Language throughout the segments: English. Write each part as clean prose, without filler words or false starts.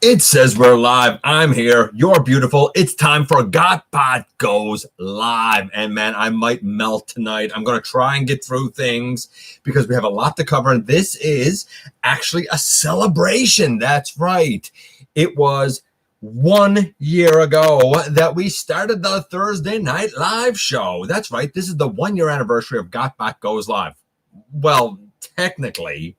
It says we're live. I'm here. You're beautiful. It's time for GotBot Goes live. And man, I might melt tonight. I'm going to try and get through things because we have a lot to cover. And this is actually a celebration. That's right. It was 1 year ago that we started the Thursday night live show. That's right. This is the 1 year anniversary of GotBot Goes live. Well, technically,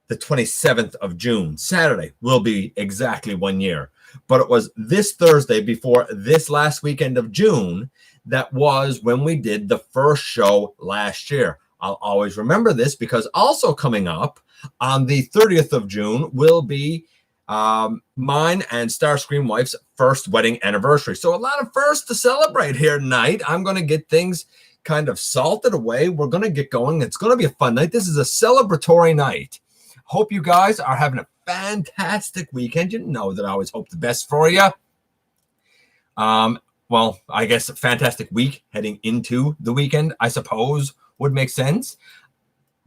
the 27th of June, Saturday, will be exactly 1 year. But it was this Thursday before this last weekend of June that was when we did the first show last year. I'll always remember this because also coming up on the 30th of June will be mine and Starscream Wife's first wedding anniversary. So a lot of firsts to celebrate here tonight. I'm going to get things kind of salted away. We're going to get going. It's going to be a fun night. This is a celebratory night. Hope you guys are having a fantastic weekend. You know that I always hope the best for you. Well, I guess a fantastic week heading into the weekend, I suppose, would make sense.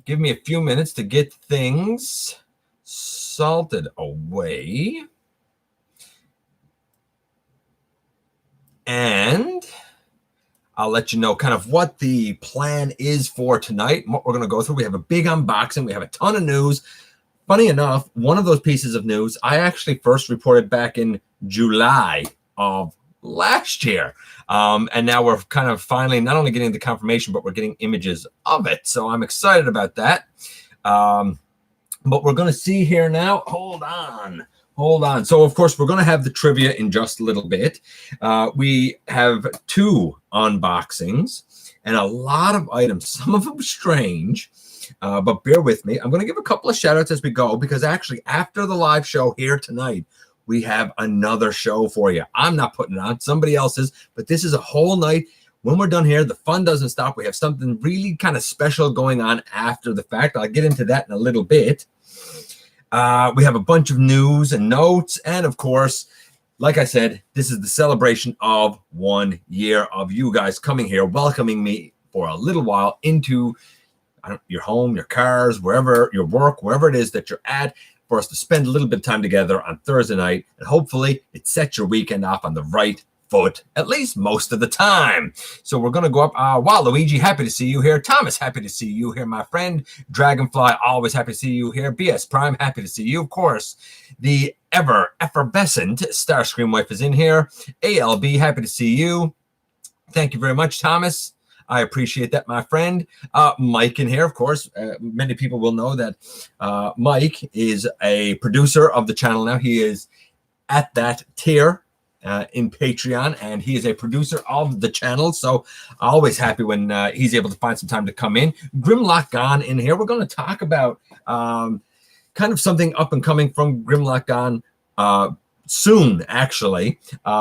Give me a few minutes to get things salted away. And I'll let you know kind of what the plan is for tonight and what we're going to go through. We have a big unboxing. We have a ton of news. Funny enough, one of those pieces of news I actually first reported back in July of last year. And now we're kind of finally not only getting the confirmation, but we're getting images of it. So I'm excited about that. But we're going to see here now. Hold on. So, of course, we're going to have the trivia in just a little bit. We have two unboxings and a lot of items, some of them strange. But bear with me. I'm going to give a couple of shout outs as we go because actually after the live show here tonight, we have another show for you. I'm not putting it on, somebody else's, but this is a whole night. When we're done here, the fun doesn't stop. We have something really kind of special going on after the fact. I'll get into that in a little bit. We have a bunch of news and notes. And of course, like I said, this is the celebration of 1 year of you guys coming here, welcoming me for a little while into your home, your cars, wherever, your work, wherever it is that you're at, for us to spend a little bit of time together on Thursday night. And hopefully it sets your weekend off on the right foot, at least most of the time. So we're going to go up. Wow, Luigi, happy to see you here. Thomas, happy to see you here, my friend. Dragonfly, always happy to see you here. BS Prime, happy to see you. Of course, the effervescent Starscream Wife is in here. ALB, happy to see you. Thank you very much, Thomas. I appreciate that, my friend. Mike in here, of course. Many people will know that Mike is a producer of the channel now. He is at that tier in Patreon, and he is a producer of the channel. So always happy when he's able to find some time to come in. Grimlock Gone in here. We're going to talk about kind of something up and coming from Grimlock Gone soon, actually.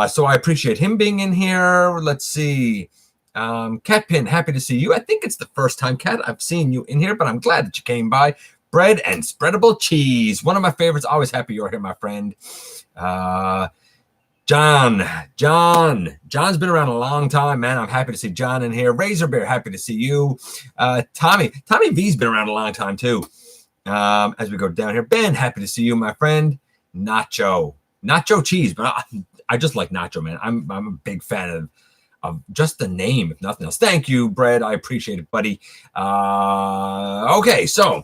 So I appreciate him being in here. Let's see. Catpin, happy to see you. I think it's the first time, Cat, I've seen you in here, but I'm glad that you came by. Bread and spreadable cheese. One of my favorites. Always happy you're here, my friend. John's been around a long time, man. I'm happy to see John in here. Razor Bear, happy to see you. Tommy V's been around a long time too. As we go down here, Ben, happy to see you, my friend. Nacho cheese, but I just like nacho, man. I'm a big fan of just the name, if nothing else. Thank you, Brad. I appreciate it, buddy. Okay, so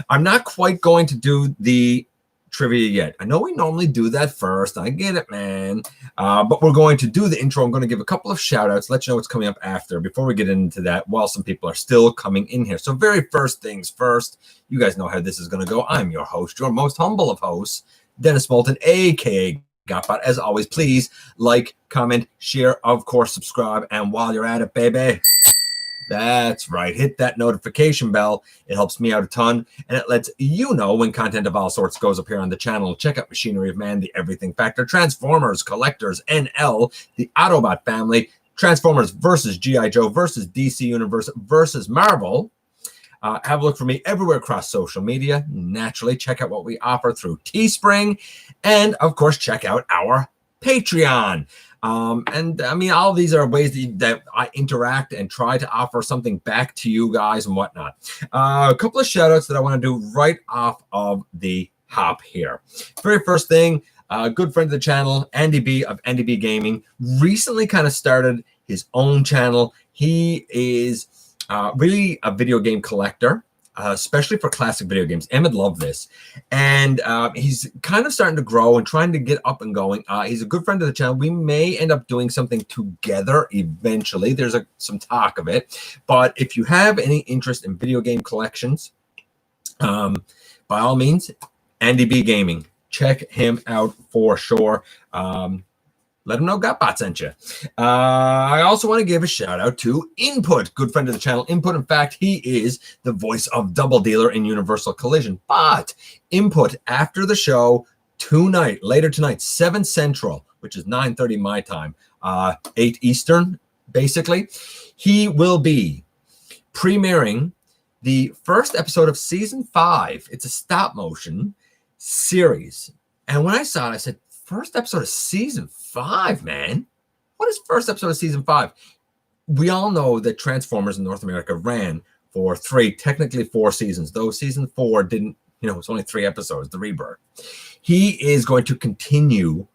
I'm not quite going to do the trivia yet. I know we normally do that first. I get it, man. But we're going to do the intro. I'm going to give a couple of shout outs, let you know what's coming up after, before we get into that, while some people are still coming in here. So very first things first, you guys know how this is going to go. I'm your host, your most humble of hosts, Dennis Moulton, a.k.a. GotBot. As always, please like, comment, share, of course, subscribe. And while you're at it, baby, that's right, hit that notification bell. It helps me out a ton, and it lets you know when content of all sorts goes up here on the channel. Check out Machinery of Man, the Everything Factor, Transformers, Collectors, NL, the Autobot family, Transformers versus G.I. Joe versus DC Universe versus Marvel. Have a look for me everywhere across social media. Naturally, check out what we offer through Teespring. And, of course, check out our Patreon. And, I mean, all of these are ways that I interact and try to offer something back to you guys and whatnot. A couple of shout-outs that I want to do right off of the hop here. Very first thing, good friend of the channel, Andy B of Andy B Gaming, recently kind of started his own channel. He is really a video game collector, especially for classic video games. Emmett loved this. And he's kind of starting to grow and trying to get up and going. He's a good friend of the channel. We may end up doing something together eventually. There's some talk of it. But if you have any interest in video game collections, by all means, Andy B Gaming. Check him out for sure. Let him know GotBot sent you. I also want to give a shout out to Input, good friend of the channel. Input, in fact, he is the voice of Double Dealer in Universal Collision. But Input, after the show later tonight, 7 Central, which is 9:30 my time, 8 Eastern, basically, he will be premiering the first episode of season 5. It's a stop motion series. And when I saw it, I said, first episode of season 5, man. What is first episode of season 5? We all know that Transformers in North America ran for technically 4 seasons, though season 4 didn't, it's only 3 episodes, the rebirth. He is going to continue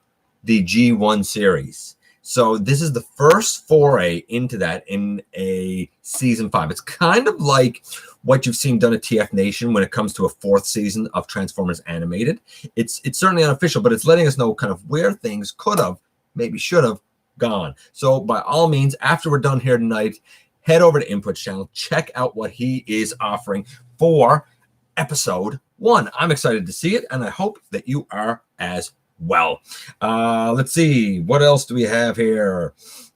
the G1 series. So this is the first foray into that in a season 5. It's kind of like what you've seen done at TF Nation when it comes to a 4th season of Transformers Animated. It's certainly unofficial, but it's letting us know kind of where things could have, maybe should have gone. So by all means, after we're done here tonight, head over to Input's channel, check out what he is offering for episode 1. I'm excited to see it, and I hope that you are as well. Let's see, what else do we have here?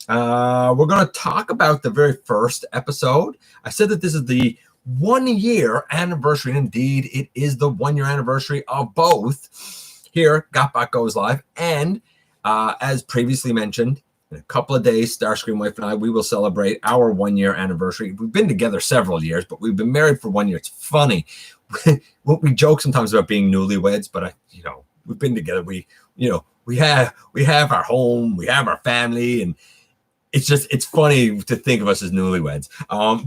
We're going to talk about the very first episode. I said that this is the 1-year anniversary, and indeed it is the 1-year anniversary of both here GotBot Goes live, and as previously mentioned, in a couple of days, Starscream wife and I, we will celebrate our 1-year anniversary. We've been together several years, but we've been married for 1 year. It's funny. We joke sometimes about being newlyweds, but we've been together. We have our home, we have our family, and it's funny to think of us as newlyweds.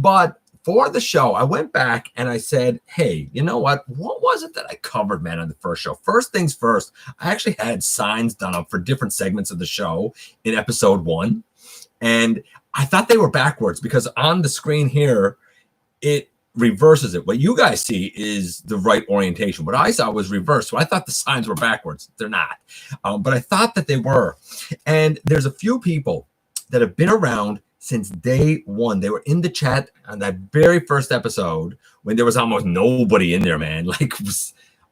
But for the show, I went back and I said, hey, you know what? What was it that I covered, man, on the first show? First things first, I actually had signs done up for different segments of the show in episode 1. And I thought they were backwards because on the screen here, it reverses it. What you guys see is the right orientation. What I saw was reversed. So I thought the signs were backwards. They're not. But I thought that they were. And there's a few people that have been around since day 1. They were in the chat on that very first episode when there was almost nobody in there, man. Like,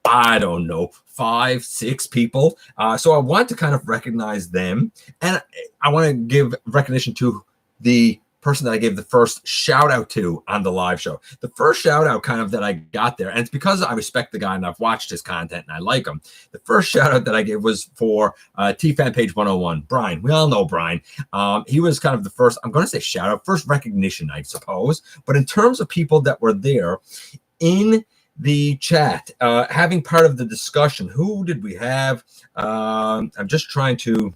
I don't know, 5, 6 people. So I want to kind of recognize them. And I want to give recognition to the person that I gave the first shout out to on the live show. The first shout out kind of that I got there, and it's because I respect the guy and I've watched his content and I like him. The first shout out that I gave was for T-Fan Page 101, Brian. We all know Brian. He was kind of the first, I'm going to say shout out, first recognition, I suppose. But in terms of people that were there in the chat, having part of the discussion, who did we have? I'm just trying to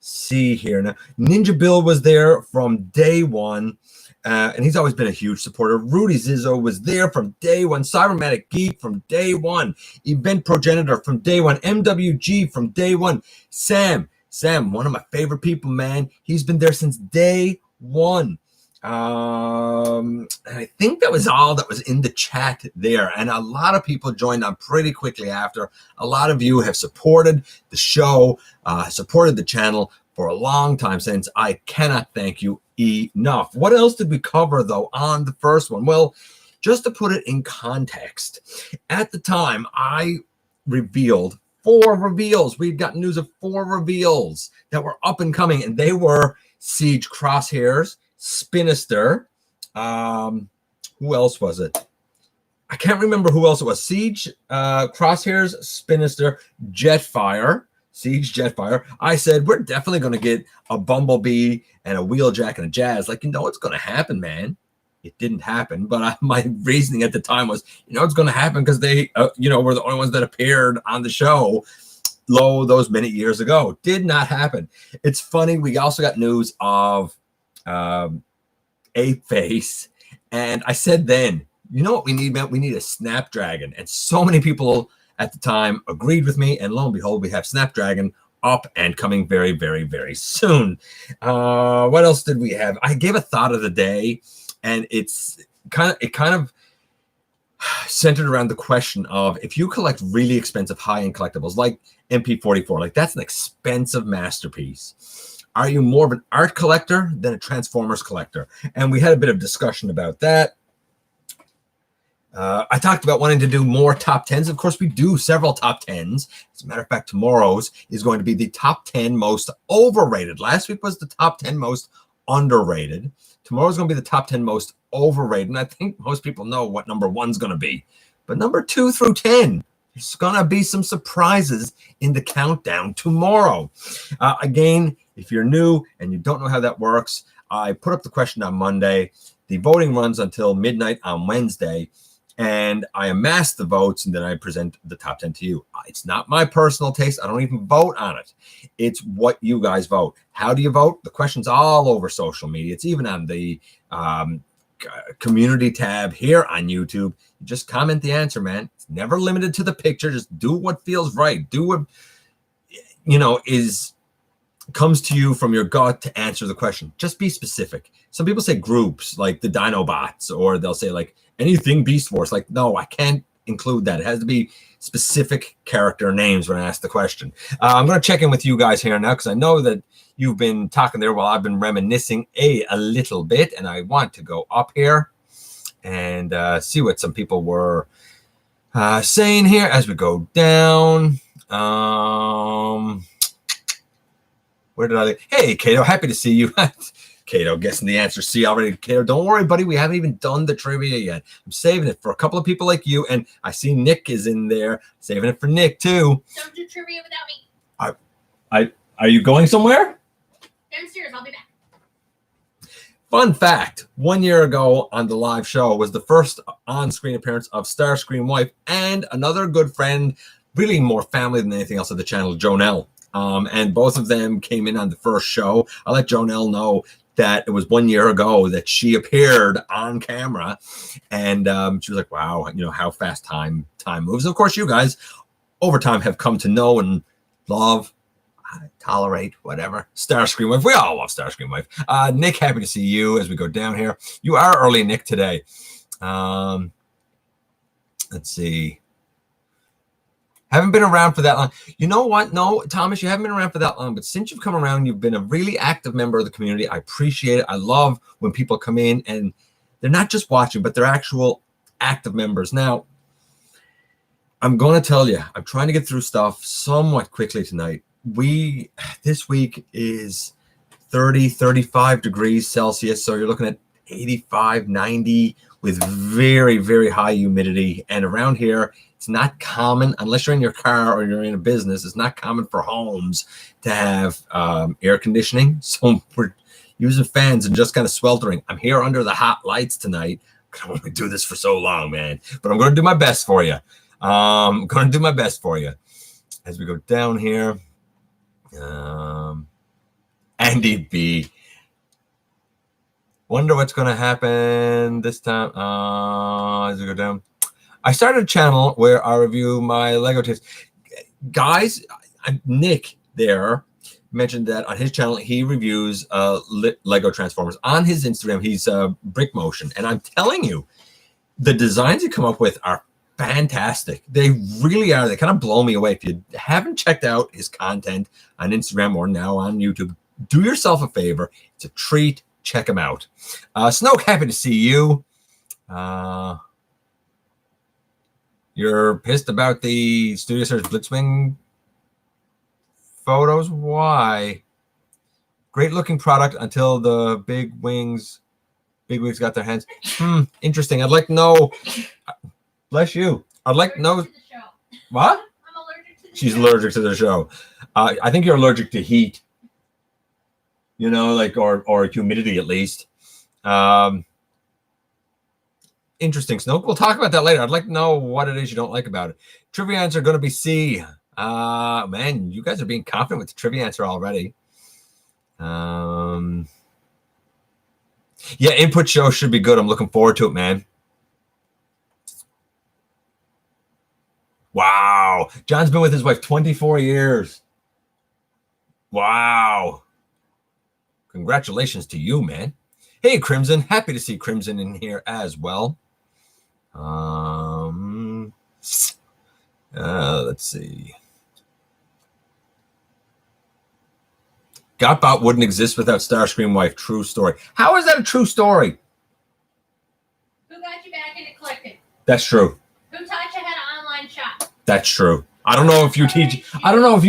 see here now. Ninja Bill was there from day 1, and he's always been a huge supporter. Rudy Zizzo was there from day 1. Cybermatic Geek from day 1. Event Progenitor from day 1. MWG from day 1. Sam, one of my favorite people, man. He's been there since day 1. And I think that was all that was in the chat there. And a lot of people joined on pretty quickly after. A lot of you have supported the show, supported the channel for a long time since. I cannot thank you enough. What else did we cover, though, on the first one? Well, just to put it in context, at the time, I revealed 4 reveals. We'd gotten news of 4 reveals that were up and coming, and they were Siege Crosshairs, Spinister. Who else was it? I can't remember who else it was. Siege, Crosshairs, Spinister, Jetfire, Siege, Jetfire. I said, we're definitely going to get a Bumblebee and a Wheeljack and a Jazz. Like, it's going to happen, man. It didn't happen, but my reasoning at the time was, it's going to happen because they, were the only ones that appeared on the show those many years ago. Did not happen. It's funny. We also got news of Ape Face, and I said then, you know what we need, man? We need a Snapdragon. And so many people at the time agreed with me, and lo and behold, we have Snapdragon up and coming very, very, very soon. What else did we have? I gave a thought of the day, and it kind of centered around the question of, if you collect really expensive high-end collectibles like MP44, like that's an expensive masterpiece. Are you more of an art collector than a Transformers collector? And we had a bit of discussion about that. I talked about wanting to do more top 10s. Of course, we do several top 10s. As a matter of fact, tomorrow's is going to be the top 10 most overrated. Last week was the top 10 most underrated. Tomorrow's going to be the top 10 most overrated. And I think most people know what number 1's going to be. But number 2 through 10, there's going to be some surprises in the countdown tomorrow. Again, if you're new and you don't know how that works, I put up the question on Monday. The voting runs until midnight on Wednesday. And I amass the votes, and then I present the top 10 to you. It's not my personal taste. I don't even vote on it. It's what you guys vote. How do you vote? The question's all over social media. It's even on the community tab here on YouTube. You just comment the answer, man. It's never limited to the picture. Just do what feels right. Do what, comes to you from your gut to answer the question. Just be specific. Some people say groups like the Dinobots, or they'll say like anything Beast Wars. Like, no, I can't include that. It has to be specific character names when I ask the question. I'm going to check in with you guys here now, because I know that you've been talking there while I've been reminiscing a little bit, and I want to go up here and see what some people were saying here as we go down. Where did I? Hey, Kato, happy to see you. Kato guessing the answer C already. Kato, don't worry, buddy. We haven't even done the trivia yet. I'm saving it for a couple of people like you. And I see Nick is in there. Saving it for Nick, too. Don't do trivia without me. Are you going somewhere? Downstairs. I'll be back. Fun fact. 1 year ago on the live show was the first on-screen appearance of Starscream wife and another good friend, really more family than anything else of the channel, Jonelle. And both of them came in on the first show. I let Jonelle know that it was 1 year ago that she appeared on camera, and she was like, wow, how fast time moves. And of course, you guys over time have come to know and love, tolerate, whatever, Starscream wife. We all love Starscream wife. Nick, happy to see you as we go down here. You are early, Nick, today. Let's see. Haven't been around for that long. You know what? No, Thomas, you haven't been around for that long. But since you've come around, you've been a really active member of the community. I appreciate it. I love when people come in and they're not just watching, but they're actual active members. Now, I'm going to tell you, I'm trying to get through stuff somewhat quickly tonight. This week is 30, 35 degrees Celsius. So you're looking at 85, 90 with very, very high humidity. And around here, it's not common, unless you're in your car or you're in a business, it's not common for homes to have air conditioning. So we're using fans and just kind of sweltering. I'm here under the hot lights tonight. I can only do this for so long, man. But I'm going to do my best for you. I'm going to do my best for you. As we go down here. Andy B. Wonder what's going to happen this time as we go down. I started a channel where I review my Lego tapes. Guys, Nick there mentioned that on his channel, he reviews Lego Transformers. On his Instagram, he's Brick Motion. And I'm telling you, the designs you come up with are fantastic. They really are. They kind of blow me away. If you haven't checked out his content on Instagram or now on YouTube, do yourself a favor. It's a treat. Check him out. Snoke, happy to see you. You're pissed about the Studio Series Blitzwing photos? Why? Great looking product until the big wigs got their hands. Interesting. I'd like to know. Bless you. I'd like to know. What? I'm allergic to the She's show. allergic to the show. I think you're allergic to heat. Or humidity at least. Interesting, Snoke. We'll talk about that later. I'd like to know what it is you don't like about it. Trivia answer going to be C. Man, you guys are being confident with the trivia answer already. Yeah, input show should be good. I'm looking forward to it, man. Wow. John's been with his wife 24 years. Wow. Congratulations to you, man. Hey, Crimson. Happy to see Crimson in here as well. Let's see. GotBot wouldn't exist without Starscream wife. True story. How is that a true story? Who got you back into collecting? That's true. Who taught you how to online shop? That's true. I don't know if you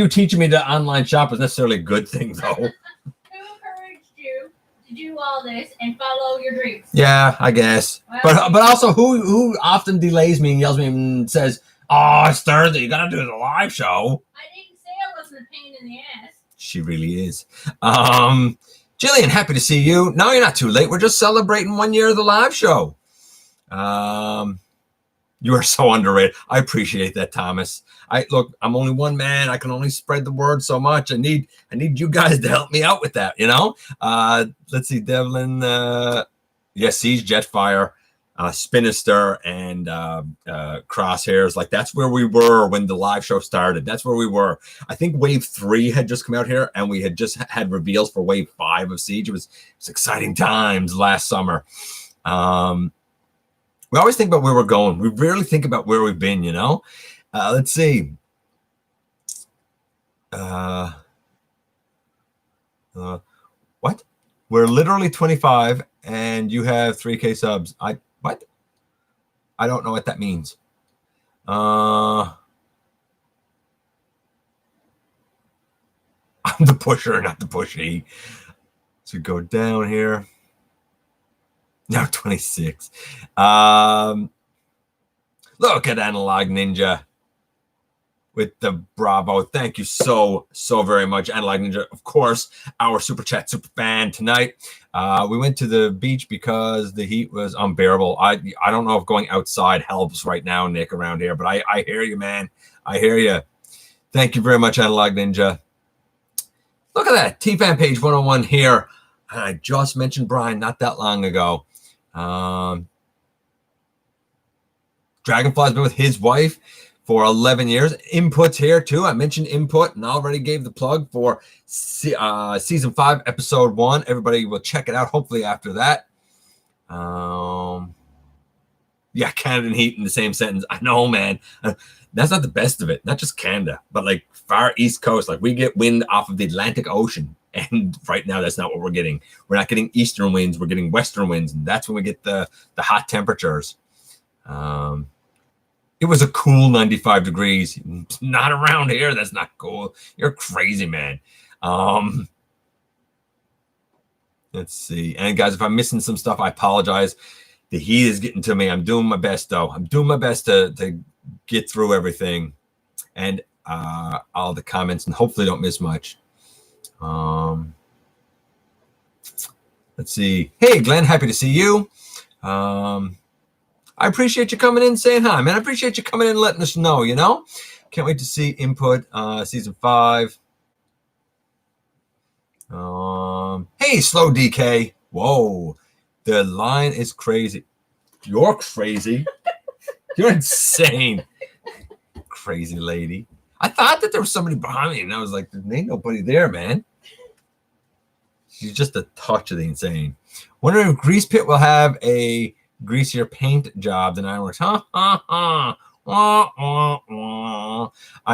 teaching me to online shop is necessarily a good thing, though. Who encouraged you to do all this and follow your dreams? Yeah, I guess. Well, but also, who often delays me and yells at me and says, "Oh, it's Thursday. You gotta do the live show." I didn't say I wasn't a pain in the ass. She really is. Jillian, happy to see you. No, you're not too late. We're just celebrating 1 year of the live show. You are so underrated. I appreciate that, Thomas. I'm only one man. I can only spread the word so much. I need you guys to help me out with that, you know? Let's see, Devlin. Siege, Jetfire, Spinister, and Crosshairs. Like, that's where we were when the live show started. That's where we were. I think Wave 3 had just come out here, and we had just had reveals for Wave 5 of Siege. It was exciting times last summer. We always think about where we're going. We rarely think about where we've been, you know? Let's see. What? We're literally 25, and you have 3K subs. What? I don't know what that means. I'm the pusher, not the pushy. So go down here. Now 26. Look at Analog Ninja with the Bravo. Thank you so very much, Analog Ninja. Of course, our Super Chat super fan tonight. We went to the beach because the heat was unbearable. I don't know if going outside helps right now, Nick, around here, but I hear you, man. I hear you. Thank you very much, Analog Ninja. Look at that. T-Fan page 101 here. I just mentioned Brian not that long ago. Dragonfly's been with his wife for 11 years. Input's here too. I mentioned Input and already gave the plug for season 5, episode 1. Everybody will check it out. Hopefully after that. Yeah, Canada and heat in the same sentence. I know, man. That's not the best of it. Not just Canada, but like far East Coast. Like we get wind off of the Atlantic Ocean. And right now, that's not what we're getting. We're not getting eastern winds. We're getting western winds. And that's when we get the hot temperatures. It was a cool 95 degrees. Not around here. That's not cool. You're crazy, man. Let's see. And guys, if I'm missing some stuff, I apologize. The heat is getting to me. I'm doing my best, though. I'm doing my best to get through everything and all the comments, and hopefully don't miss much. Let's see. Hey, Glenn, happy to see you. I appreciate you coming in and saying hi, man. I appreciate you coming in and letting us know, you know? Can't wait to see Input season 5. Hey, Slow DK. Whoa. The line is crazy. You're crazy. You're insane. Crazy lady. I thought that there was somebody behind me, and I was like, there ain't nobody there, man. She's just a touch of the insane. Wondering if Grease Pit will have a greasier paint job than Ironworks. I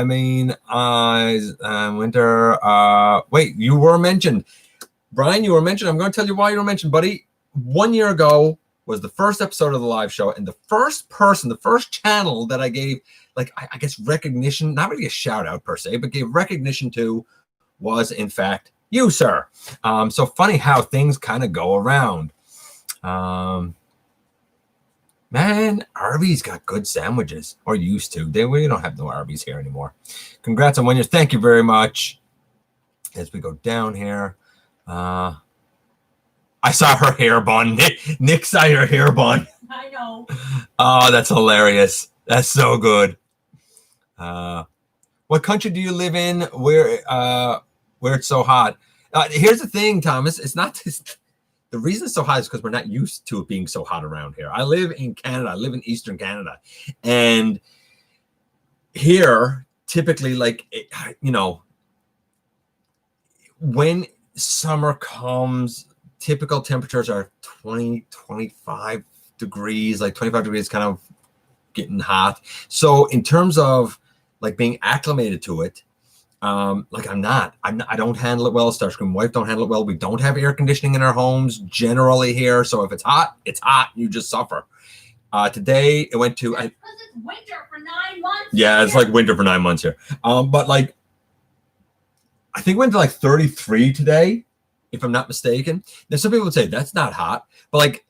mean, Winter. Wait, you were mentioned. Brian, you were mentioned. I'm going to tell you why you were mentioned, buddy. 1 year ago was the first episode of the live show, and the first person, the first channel that I gave, like, I guess recognition, not really a shout out per se, but gave recognition to was, in fact, you, sir. So funny how things kind of go around. Man, Arby's got good sandwiches, or used to. We don't have no Arby's here anymore. Congrats on 1 year. Thank you very much. As we go down here, I saw her hair bun. Nick saw your hair bun. I know. Oh, that's hilarious. That's so good. What country do you live in where it's so hot? Here's the thing, Thomas. It's not this. The reason it's so hot is because we're not used to it being so hot around here. I live in Canada. I live in Eastern Canada. And here, typically, like, you know, when summer comes, typical temperatures are 20, 25 degrees, like 25 degrees kind of getting hot. So in terms of like being acclimated to it, like I don't handle it well. Starscream wife don't handle it well. We don't have air conditioning in our homes generally here. So if it's hot, it's hot. You just suffer. Today it went to, because it's winter for 9 months. Yeah, here. it's like winter for 9 months here. But like, I think it went to like 33 today, if I'm not mistaken. Now some people would say that's not hot, but like,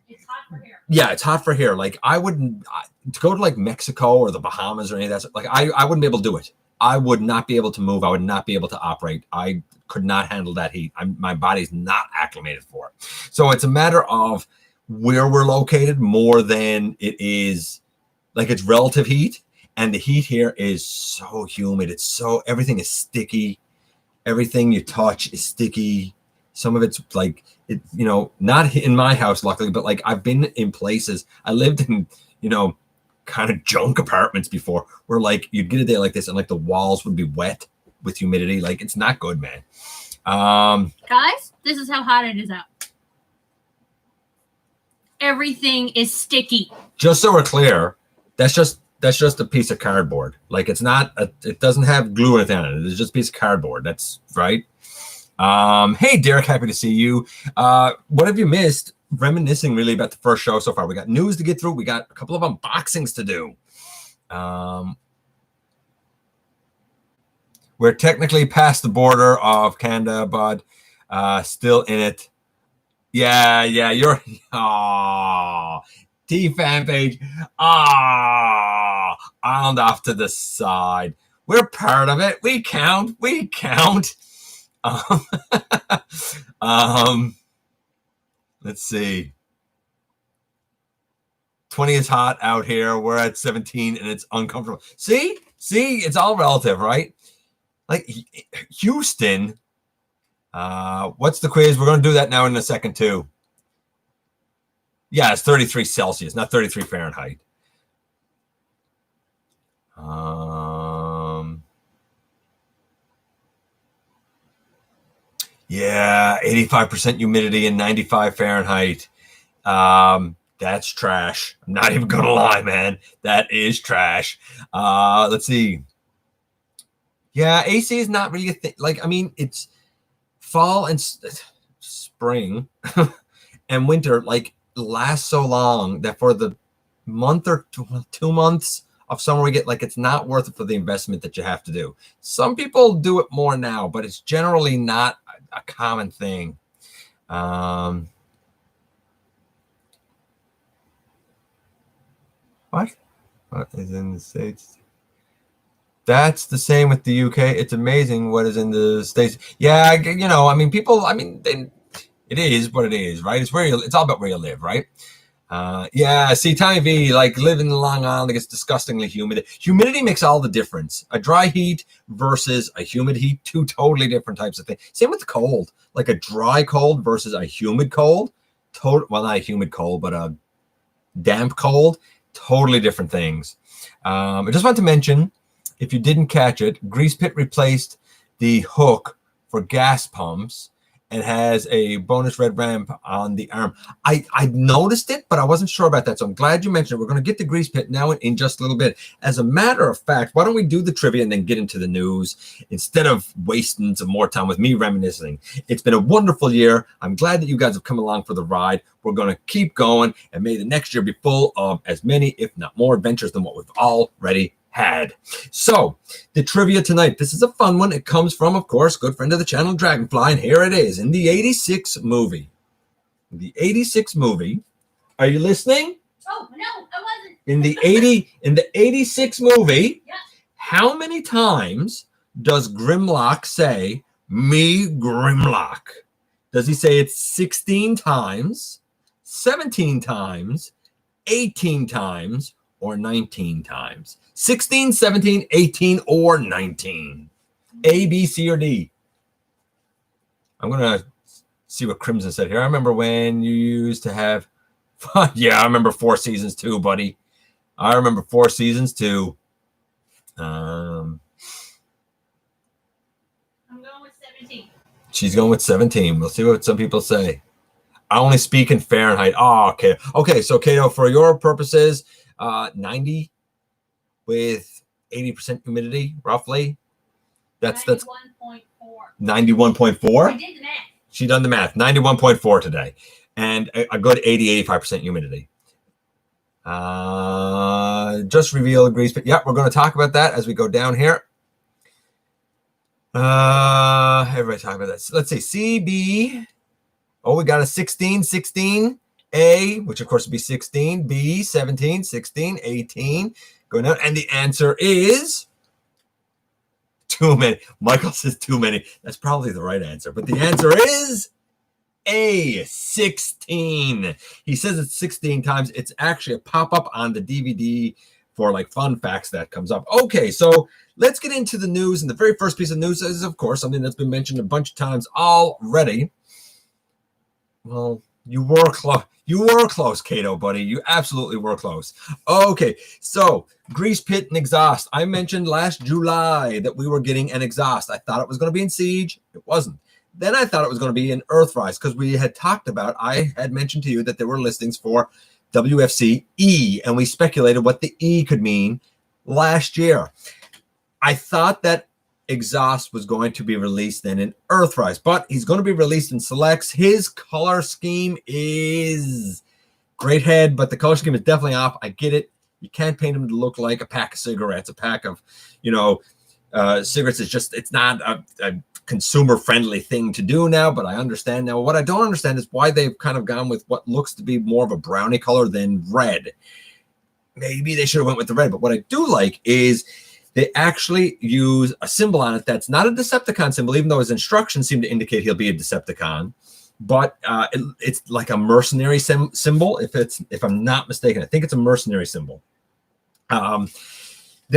it's hot for here. Yeah, it's hot for here. Like I wouldn't to go to like Mexico or the Bahamas or any of that. Like I wouldn't be able to do it. I would not be able to move. I would not be able to operate. I could not handle that heat. My body's not acclimated for it. So it's a matter of where we're located more than it is like it's relative heat. And the heat here is so humid. It's so, everything is sticky. Everything you touch is sticky. Some of it's like, it, you know, not in my house, luckily, but like I've been in places. I lived in, you know, kind of junk apartments before where like you'd get a day like this and like the walls would be wet with humidity. Like it's not good, man. Guys, this is how hot it is out. Everything is sticky. Just so we're clear, that's just a piece of cardboard. Like it's not, it doesn't have glue or anything on it. It's just a piece of cardboard. That's right. Hey, Derek, happy to see you. What have you missed? Reminiscing really about the first show so far. We got news to get through. We got a couple of unboxings to do. We're technically past the border of Canada, but still in it. Yeah, you're T-fan page. Island off to the side. We're part of it. We count. Let's see. 20 is hot out here. We're at 17 and it's uncomfortable. See, it's all relative, right? Like Houston. What's the quiz? We're going to do that now in a second too. Yeah, it's 33 Celsius, not 33 Fahrenheit. Yeah, 85% humidity and 95 Fahrenheit. That's trash. I'm not even gonna lie, man. That is trash. Let's see. Yeah, AC is not really a thing. Like, I mean, it's fall and spring and winter like lasts so long that for the month or 2 months of summer we get, like, it's not worth it for the investment that you have to do. Some people do it more now, but it's generally not a common thing. What is in the States? That's the same with the UK. It's amazing what is in the States. Yeah, you know, I mean, people, I mean, it is what it is, right? It's all about where you live, right? Yeah, see, Tommy V, like living in Long Island, it gets disgustingly humid. Humidity makes all the difference. A dry heat versus a humid heat, two totally different types of things. Same with the cold, like a dry cold versus a humid cold. Well, not a humid cold, but a damp cold, totally different things. I just want to mention, if you didn't catch it, Grease Pit replaced the hook for gas pumps and has a bonus red ramp on the arm. I noticed it, but I wasn't sure about that. So I'm glad you mentioned it. We're going to get the Grease Pit now in just a little bit. As a matter of fact, why don't we do the trivia and then get into the news instead of wasting some more time with me reminiscing. It's been a wonderful year. I'm glad that you guys have come along for the ride. We're going to keep going, and may the next year be full of as many, if not more, adventures than what we've already had. So the trivia tonight, this is a fun one. It comes from, of course, good friend of the channel, Dragonfly, and here it is in the 86 movie. The 86 movie. Are you listening? Oh, no, I wasn't. In the 86 movie, Yeah. How many times does Grimlock say, "Me Grimlock"? Does he say it 16 times, 17 times, 18 times, or 19 times? 16, 17, 18, or 19. A, B, C, or D. I'm going to see what Crimson said here. I remember when you used to have... Yeah, I remember 4 seasons too, buddy. I remember 4 seasons too. Um, I'm going with 17. she's going with 17. We'll see what some people say. I only speak in Fahrenheit. Oh, okay. Okay, so Kato, for your purposes, 90 with 80% humidity, roughly. That's 91.4. 91.4. I did the math. She done the math. 91.4 today. And a good 85% humidity. Just reveal grease pit. Yeah, we're going to talk about that as we go down here. Everybody talk about that. So let's see. CB. Oh, we got a 16. A, which of course would be 16. B, 17, 16, 18. Going out. And the answer is too many. Michael says too many. That's probably the right answer. But the answer is A, 16. He says it's 16 times. It's actually a pop-up on the DVD for like fun facts that comes up. Okay, so let's get into the news. And the very first piece of news is, of course, something that's been mentioned a bunch of times already. Well, you were close. You were close, Kato, buddy. You absolutely were close. Okay, so grease pit and exhaust. I mentioned last July that we were getting an exhaust. I thought it was going to be in Siege. It wasn't. Then I thought it was going to be in Earthrise because we had talked about, I had mentioned to you that there were listings for WFC E, and we speculated what the E could mean last year. I thought that exhaust was going to be released then in Earthrise, but he's going to be released in Selects. His color scheme is great head, but the color scheme is definitely off. I get it. You can't paint him to look like a pack of cigarettes, a pack of, cigarettes. Is just, it's not a consumer friendly thing to do now, but I understand now. What I don't understand is why they've kind of gone with what looks to be more of a brownie color than red. Maybe they should have went with the red, but what I do like is they actually use a symbol on it that's not a Decepticon symbol, even though his instructions seem to indicate he'll be a Decepticon. But it's like a mercenary symbol, if I'm not mistaken. I think it's a mercenary symbol. Then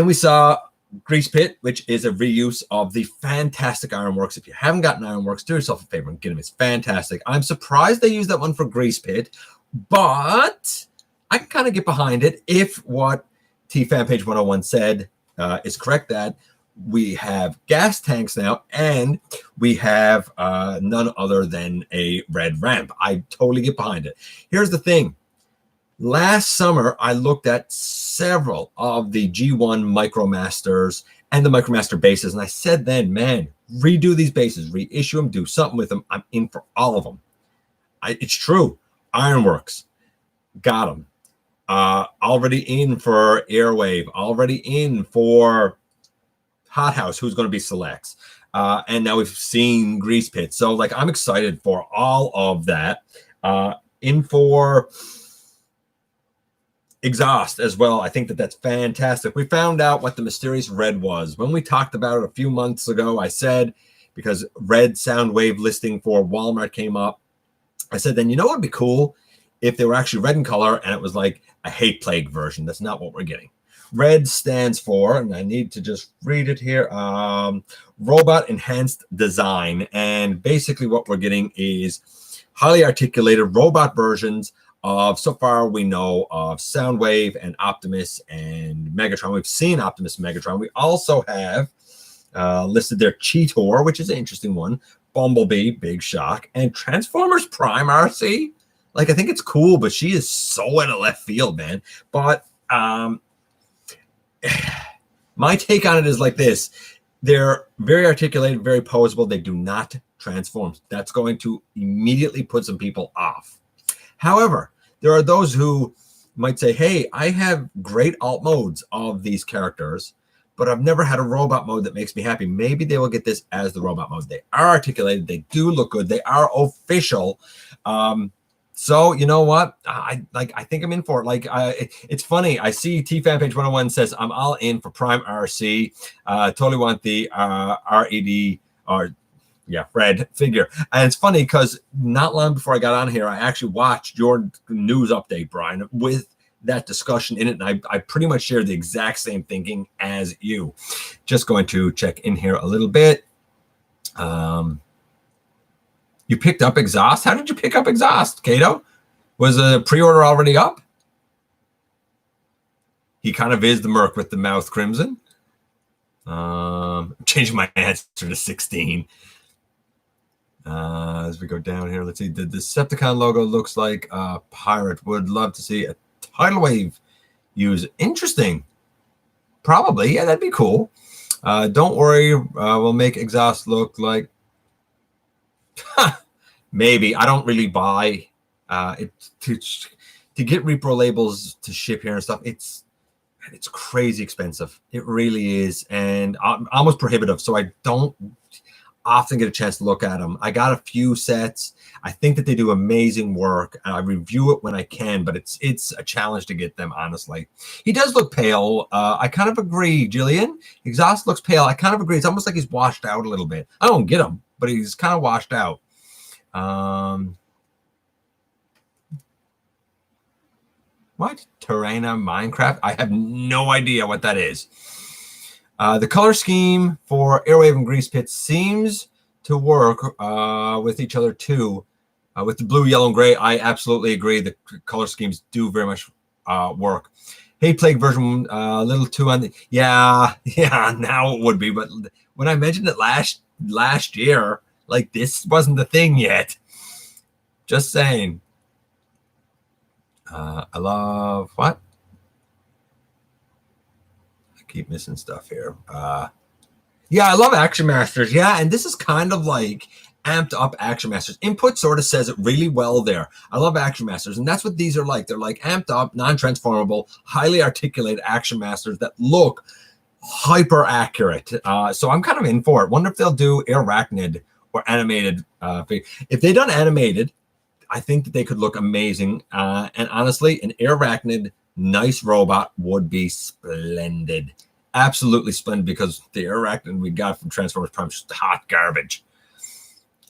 we saw Grease Pit, which is a reuse of the fantastic Ironworks. If you haven't gotten Ironworks, do yourself a favor and get them. It's fantastic. I'm surprised they used that one for Grease Pit, but I can kind of get behind it if what T-Fan Page 101 said is correct, that we have gas tanks now, and we have none other than a red ramp. I totally get behind it. Here's the thing. Last summer, I looked at several of the G1 Micromasters and the Micromaster bases, and I said then, man, redo these bases, reissue them, do something with them. I'm in for all of them. It's true. Ironworks, got them. Already in for Airwave, already in for Hothouse, who's going to be Selects. And now we've seen Grease Pit. So, like, I'm excited for all of that. In for Exhaust as well. I think that's fantastic. We found out what the mysterious red was. When we talked about it a few months ago, I said, because red Soundwave listing for Walmart came up, I said, then you know what would be cool? If they were actually red in color and it was like a hate plague version. That's not what we're getting. Red stands for, and I need to just read it here, Robot Enhanced Design. And basically what we're getting is highly articulated robot versions of, so far we know of Soundwave and Optimus and Megatron. We've seen Optimus and Megatron. We also have listed their Cheetor, which is an interesting one, Bumblebee, big shock, and Transformers Prime RC. Like, I think it's cool, but she is so in a left field, man. But my take on it is like this. They're very articulated, very posable. They do not transform. That's going to immediately put some people off. However, there are those who might say, hey, I have great alt modes of these characters, but I've never had a robot mode that makes me happy. Maybe they will get this as the robot mode. They are articulated. They do look good. They are official. So you know what? I think I'm in for it. Like, it's funny. I see T-Fan Page 101 says I'm all in for Prime RC. Totally want the RED or red figure. And it's funny because not long before I got on here, I actually watched your news update, Brian, with that discussion in it, and I pretty much share the exact same thinking as you. Just going to check in here a little bit. You picked up Exhaust? How did you pick up Exhaust, Kato? Was the pre-order already up? He kind of is the merc with the mouth crimson. Changing my answer to 16. As we go down here, let's see. The Decepticon logo looks like a pirate. Would love to see a tidal wave use. Interesting. Probably. Yeah, that'd be cool. Don't worry. We'll make exhaust look like... Maybe. I don't really buy it to get repro labels to ship here and stuff. It's crazy expensive. It really is. And almost prohibitive. So I don't often get a chance to look at them. I got a few sets. I think that they do amazing work. I review it when I can, but it's a challenge to get them, honestly. He does look pale. I kind of agree, Jillian. Exhaust looks pale. I kind of agree. It's almost like he's washed out a little bit. I don't get him, but he's kind of washed out. What? Terraina Minecraft? I have no idea what that is. The color scheme for Airwave and Grease Pit seems to work with each other too. With the blue, yellow, and gray, I absolutely agree. The color schemes do very much work. Hey, Plague version, a little too on the... Yeah, now it would be. But when I mentioned it last year, like, this wasn't the thing yet. Just saying. I love... What? Keep missing stuff here. Yeah, I love Action Masters. Yeah, and this is kind of like amped up Action Masters. Input sort of says it really well there. I love Action Masters, and that's what these are like. They're like amped up, non-transformable, highly articulated Action Masters that look hyper accurate. So I'm kind of in for it. Wonder if they'll do Arachnid or animated. If they done animated, I think that they could look amazing. And honestly, an Arachnid nice robot would be splendid. Absolutely splendid, because the Arachnid we got from Transformers Prime is just hot garbage.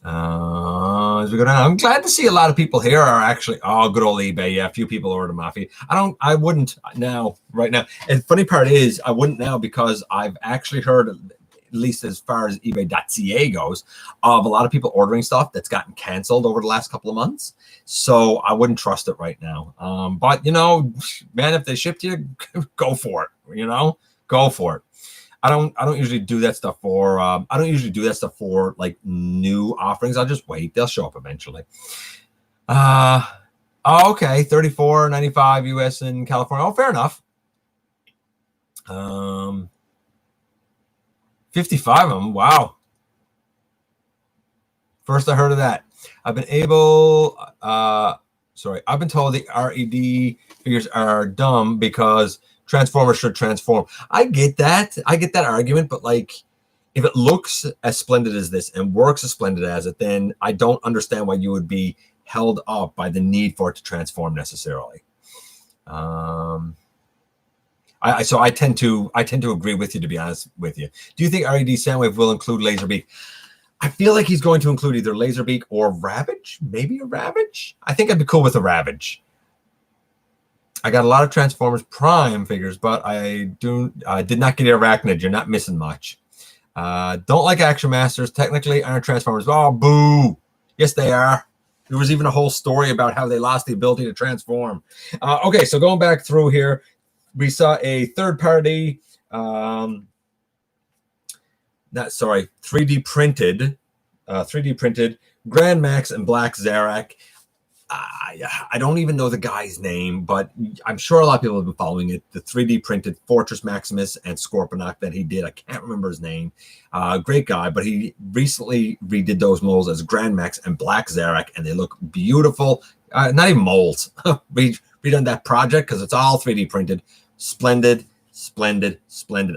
As we go down, I'm glad to see a lot of people here are actually... Oh, good old eBay. Yeah, a few people ordered them off. I wouldn't now, right now. And the funny part is, I wouldn't now, because I've actually heard, at least as far as ebay.ca goes, of a lot of people ordering stuff that's gotten canceled over the last couple of months. So I wouldn't trust it right now. But, you know, man, if they ship to you, go for it. You know, go for it. I don't usually do that stuff for like new offerings. I'll just wait. They'll show up eventually. Okay, $34.95 US in California. Oh, fair enough. 55 of them. Wow. First I heard of that. I've been told the RED figures are dumb because Transformers should transform. I get that argument, but like, if it looks as splendid as this and works as splendid as it, then I don't understand why you would be held up by the need for it to transform necessarily. I tend to agree with you, to be honest with you. Do you think RED Soundwave will include Laserbeak? I feel like he's going to include either Laserbeak or Ravage. Maybe a Ravage? I think I'd be cool with a Ravage. I got a lot of Transformers Prime figures, but I did not get Arachnid. You're not missing much. Don't like Action Masters. Technically aren't Transformers. Oh, boo. Yes, they are. There was even a whole story about how they lost the ability to transform. Okay, so going back through here, we saw a third-party... 3D printed Grand Max and Black Zarak. I don't even know the guy's name, but I'm sure a lot of people have been following it. The 3D printed Fortress Maximus and Scorponok that he did. I can't remember his name. Great guy, but he recently redid those molds as Grand Max and Black Zarak, and they look beautiful. Not even molds. Redone that project because it's all 3D printed. Splendid.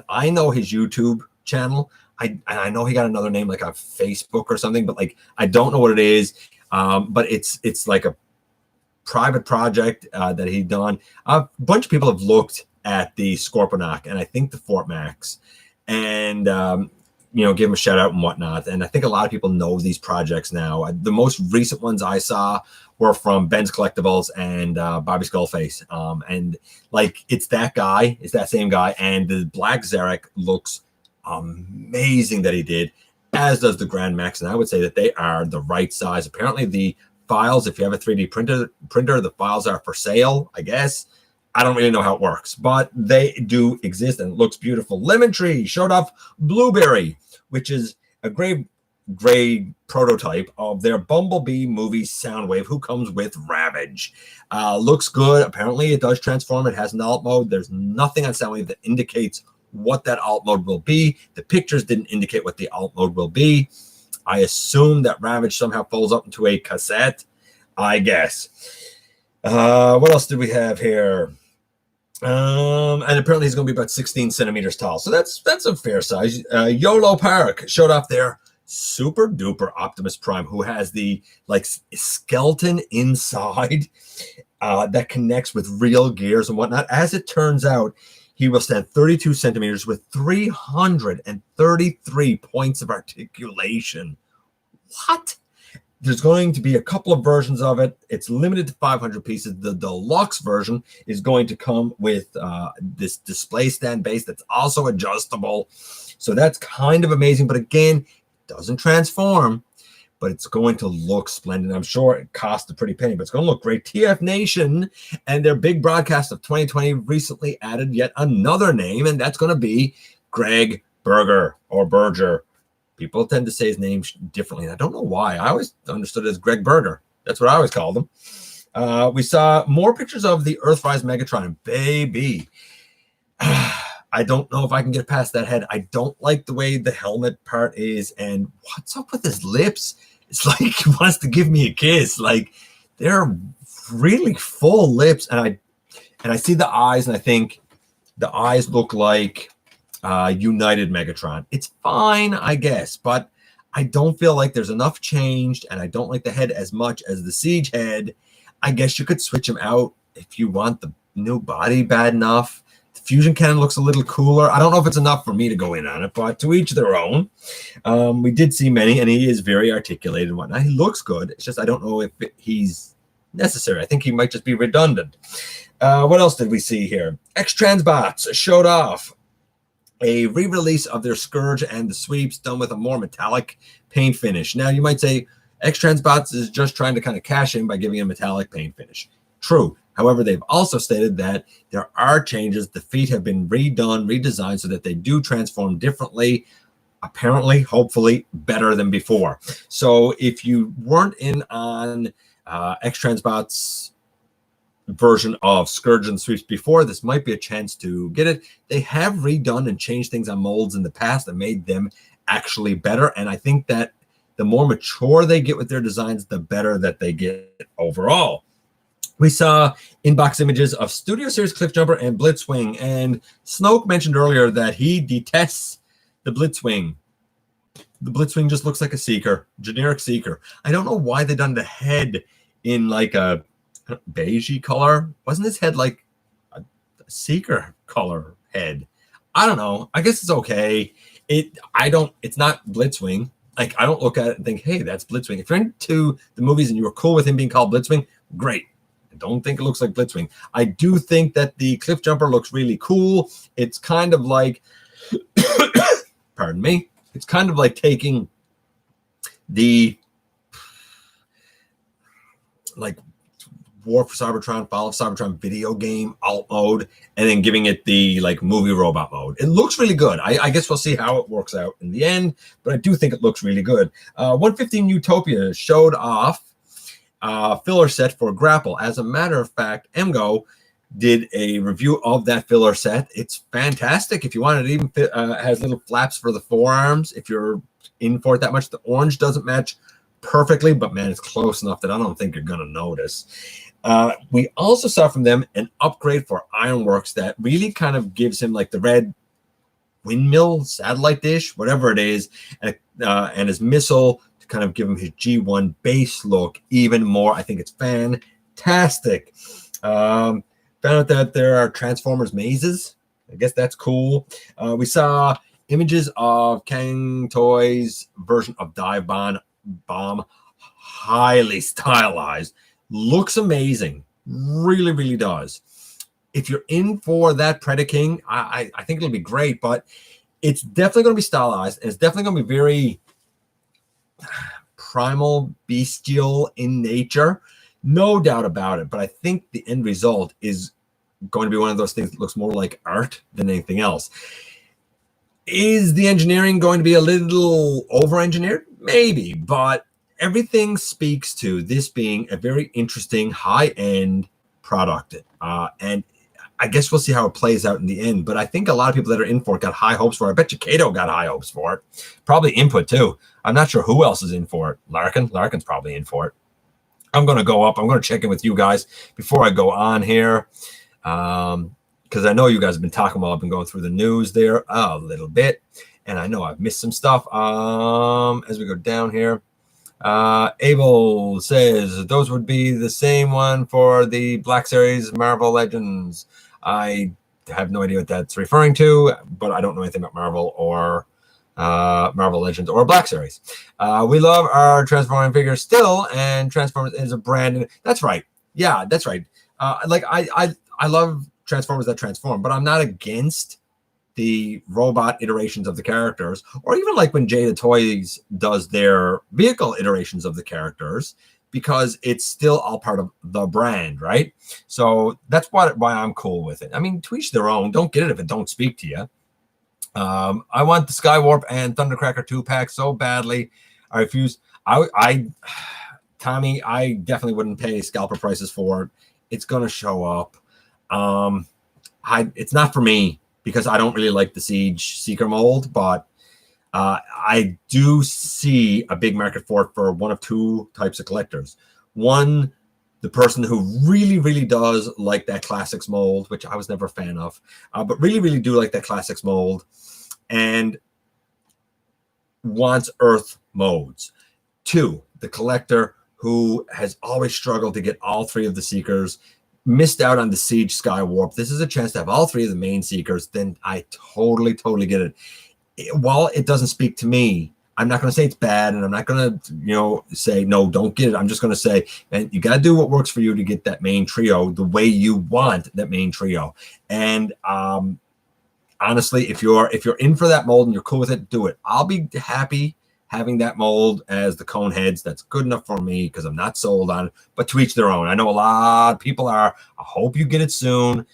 I know his YouTube channel. I know he got another name like on Facebook or something, but like I don't know what it is. But it's like a private project that he done. A bunch of people have looked at the Scorponok and I think the Fort Max, and give him a shout out and whatnot. And I think a lot of people know these projects now. The most recent ones I saw were from Ben's Collectibles and Bobby Skullface. And like it's that same guy. And the Black Zarak looks amazing that he did, as does the Grand Max, and I would say that they are the right size. Apparently the files, if you have a 3D printer, the files are for sale, I guess. I don't really know how it works, but they do exist and it looks beautiful. Lemon Tree showed off Blueberry, which is a gray prototype of their Bumblebee movie Soundwave, who comes with Ravage. Looks good. Apparently, it does transform. It has an alt mode. There's nothing on Soundwave that indicates what that alt mode will be. The pictures didn't indicate what the alt mode will be. I assume that Ravage somehow folds up into a cassette, I guess. What else did we have here? And apparently he's going to be about 16 centimeters tall. So that's a fair size. YOLO Park showed off their super duper Optimus Prime, who has the like skeleton inside that connects with real gears and whatnot. As it turns out, he will stand 32 centimeters with 333 points of articulation. What? There's going to be a couple of versions of it. It's limited to 500 pieces. The deluxe version is going to come with this display stand base that's also adjustable. So that's kind of amazing. But again, it doesn't transform, but it's going to look splendid. I'm sure it cost a pretty penny, but it's going to look great. TF Nation and their big broadcast of 2020 recently added yet another name, and that's going to be Greg Berger or Berger. People tend to say his name differently, and I don't know why. I always understood it as Greg Berger. That's what I always called him. We saw more pictures of the Earthrise Megatron. Baby. I don't know if I can get past that head. I don't like the way the helmet part is, and what's up with his lips? It's like he wants to give me a kiss. Like, they're really full lips, and I see the eyes, and I think the eyes look like United Megatron. It's fine, I guess, but I don't feel like there's enough changed, and I don't like the head as much as the Siege head. I guess you could switch him out if you want the new body bad enough. The fusion cannon looks a little cooler. I don't know if it's enough for me to go in on it, but to each their own. We did see many, and he is very articulated and whatnot. He looks good. It's just I don't know if he's necessary. I think he might just be redundant. What else did we see here? X-Transbots showed off a re-release of their Scourge and the Sweeps done with a more metallic paint finish. Now, you might say X-Transbots is just trying to kind of cash in by giving a metallic paint finish. True. However, they've also stated that there are changes. The feet have been redone, redesigned so that they do transform differently, apparently, hopefully, better than before. So if you weren't in on X-Transbots version of Scourge and Sweeps before, this might be a chance to get it. They have redone and changed things on molds in the past and made them actually better, and I think that the more mature they get with their designs, the better that they get overall. We saw inbox images of Studio Series Cliffjumper and Blitzwing, and Snoke mentioned earlier that he detests the Blitzwing. The Blitzwing just looks like a Seeker, generic Seeker. I don't know why they done the head in like a beigey color. Wasn't his head like a Seeker color head? I don't know. I guess it's okay. It's not Blitzwing. Like, I don't look at it and think, hey, that's Blitzwing. If you're into the movies and you were cool with him being called Blitzwing, great. I don't think it looks like Blitzwing. I do think that the Cliffjumper looks really cool. It's kind of like, pardon me, it's kind of like taking the like War for Cybertron, Fall of Cybertron video game alt mode, and then giving it the like movie robot mode. It looks really good. I guess we'll see how it works out in the end, but I do think it looks really good. 115 Utopia showed off filler set for Grapple. As a matter of fact, MGO did a review of that filler set. It's fantastic. If you want it, even has little flaps for the forearms. If you're in for it that much, the orange doesn't match perfectly, but man, it's close enough that I don't think you're going to notice. We also saw from them an upgrade for Ironworks that really kind of gives him like the red windmill satellite dish, whatever it is, and his missile to kind of give him his G1 base look even more. I think it's fantastic. Found out that there are Transformers mazes. I guess that's cool. We saw images of Kang Toys version of Dive Bomb, highly stylized. Looks amazing. Really, really does. If you're in for that Predaking, I think it'll be great, but it's definitely going to be stylized, and it's definitely going to be very primal, bestial in nature. No doubt about it, but I think the end result is going to be one of those things that looks more like art than anything else. Is the engineering going to be a little over-engineered? Maybe, but everything speaks to this being a very interesting high-end product. And I guess we'll see how it plays out in the end. But I think a lot of people that are in for it got high hopes for it. I bet you Kato got high hopes for it. Probably Input, too. I'm not sure who else is in for it. Larkin's probably in for it. I'm going to go up. I'm going to check in with you guys before I go on here. Because I know you guys have been talking while I've been going through the news there a little bit. And I know I've missed some stuff as we go down here. Abel says, those would be the same one for the Black Series Marvel Legends. I have no idea what that's referring to, but I don't know anything about Marvel or Marvel Legends or Black Series. We love our Transforming figures still, and Transformers is a brand. That's right. Yeah, that's right. Like I love Transformers that transform, but I'm not against the robot iterations of the characters, or even like when Jada Toys does their vehicle iterations of the characters, because it's still all part of the brand, right? So that's why I'm cool with it. I mean, to each their own. Don't get it if it don't speak to you. I want the Skywarp and Thundercracker 2-pack so badly. I refuse. Tommy, I definitely wouldn't pay scalper prices for it. It's gonna show up. It's not for me because I don't really like the Siege Seeker mold, but I do see a big market for it for one of two types of collectors. One, the person who really, really does like that Classics mold, which I was never a fan of, but really, really do like that Classics mold and wants Earth modes. Two, the collector who has always struggled to get all three of the Seekers, missed out on the Siege Skywarp. This is a chance to have all three of the main Seekers. Then I totally get it. While it doesn't speak to me, I'm not going to say it's bad, and I'm not going to, say, no, don't get it. I'm just going to say, man, you got to do what works for you to get that main trio the way you want that main trio. And honestly, if you're in for that mold and you're cool with it, do it. I'll be happy having that mold as the cone heads. That's good enough for me because I'm not sold on it, but to each their own. I know a lot of people are. I hope you get it soon.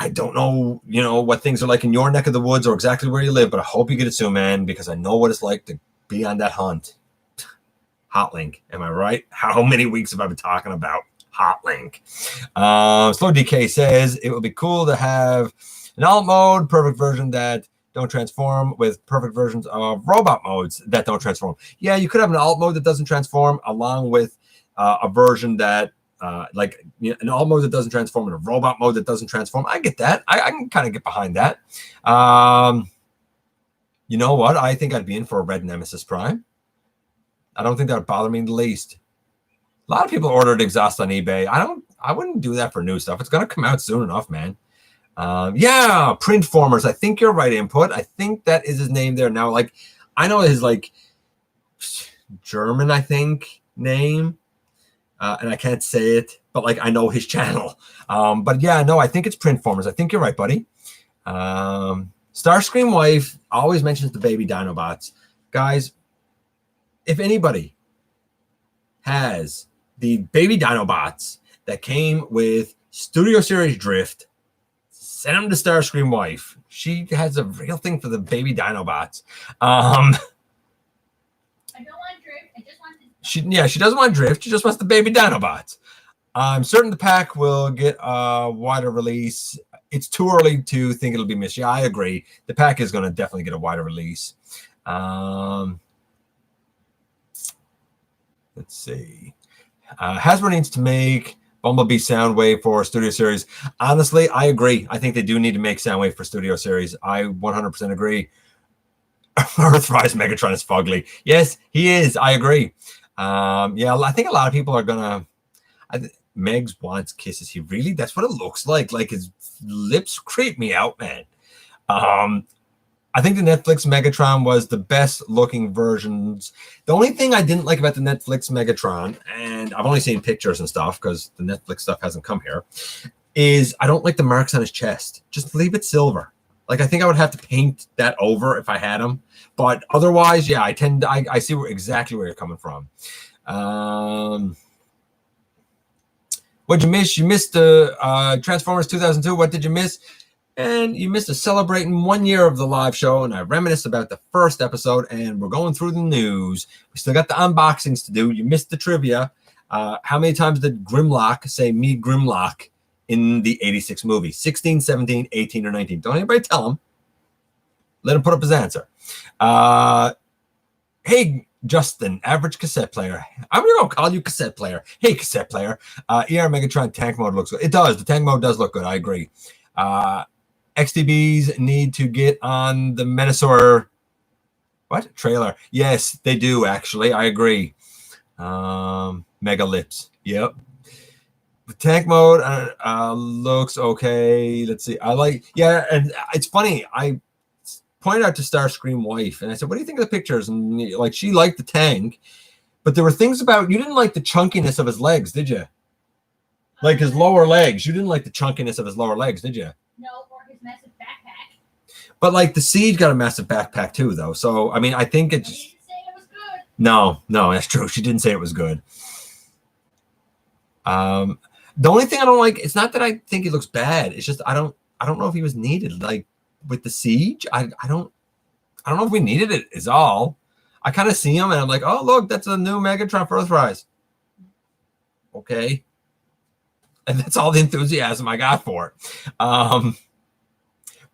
I don't know, what things are like in your neck of the woods or exactly where you live, but I hope you get it soon, man, because I know what it's like to be on that hunt. Hotlink, am I right? How many weeks have I been talking about Hotlink? Slow DK says it would be cool to have an alt mode, perfect version that don't transform with perfect versions of robot modes that don't transform. Yeah, you could have an alt mode that doesn't transform along with a version that an alt mode that doesn't transform and a robot mode that doesn't transform. I get that. I can kind of get behind that. You know what? I think I'd be in for a red Nemesis Prime. I don't think that would bother me in the least. A lot of people ordered exhaust on eBay. I wouldn't do that for new stuff. It's going to come out soon enough, man. Yeah, Printformers. I think you're right, Input. I think that is his name there now. Like, I know his German, I think, name. And I can't say it, but I know his channel. But yeah, no, I think it's Printformers. I think you're right, buddy. Starscream Wife always mentions the baby Dinobots. Guys, if anybody has the baby Dinobots that came with Studio Series Drift, send them to Starscream Wife. She has a real thing for the baby Dinobots. I don't want drift. I just want she doesn't want drift. She just wants the baby Dinobots. I'm certain the pack will get a wider release. It's too early to think it'll be missed. Yeah, I agree. The pack is going to definitely get a wider release. Let's see. Hasbro needs to make Bumblebee Soundwave for Studio Series. Honestly, I agree. I think they do need to make Soundwave for Studio Series. I 100% agree. Earthrise Megatron is fugly. Yes, he is. I agree. Yeah, I think a lot of people are gonna. Megs wants kisses. He really? That's what it looks like. Like his lips creep me out, man. I think the Netflix Megatron was the best looking versions. The only thing I didn't like about the Netflix Megatron, and I've only seen pictures and stuff because the Netflix stuff hasn't come here, is I don't like the marks on his chest. Just leave it silver. I think I would have to paint that over if I had him. But otherwise, yeah, I see exactly where you're coming from. What'd you miss? You missed the Transformers 2002. What did you miss? And you missed a celebrating 1 year of the live show, and I reminisced about the first episode, and we're going through the news. We still got the unboxings to do. You missed the trivia. How many times did Grimlock say me Grimlock in the 86 movie? 16, 17, 18, or 19? Don't anybody tell him. Let him put up his answer. Hey, Justin, average cassette player. I'm going to call you cassette player. Hey, cassette player. ER Megatron tank mode looks good. It does. The tank mode does look good. I agree. XTBs need to get on the Menosaur trailer. Yes, they do, actually. I agree. Mega lips. Yep. The tank mode looks okay. Let's see. Yeah, and it's funny. I pointed out to Starscream wife, and I said, what do you think of the pictures? And like, she liked the tank, but there were things about, you didn't like the chunkiness of his legs, did you? Like his lower legs. You didn't like the chunkiness of his lower legs, did you? No, or his massive backpack. But like the Siege got a massive backpack too, though. So I mean, I think it just. She didn't say it was good. No, that's true. She didn't say it was good. The only thing I don't like, it's not that I think he looks bad. It's just I don't know if he was needed. Like with the Siege, I don't know if we needed it. Is all. I kind of see him and I'm like, oh look, that's a new Megatron for Earthrise. Okay. And that's all the enthusiasm I got for it.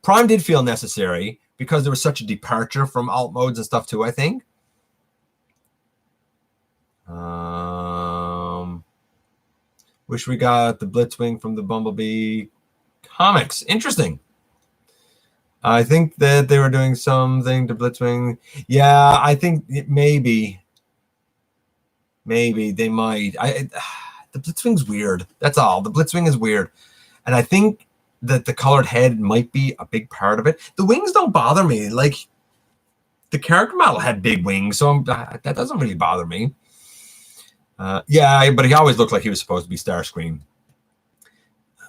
Prime did feel necessary because there was such a departure from alt modes and stuff too, I think. Wish we got the Blitzwing from the Bumblebee comics. Interesting. I think that they were doing something to Blitzwing. Yeah, I think maybe they might. The Blitzwing's weird. That's all. The Blitzwing is weird. And I think that the colored head might be a big part of it. The wings don't bother me. Like, the character model had big wings, so that doesn't really bother me. Yeah, but he always looked like he was supposed to be Starscream.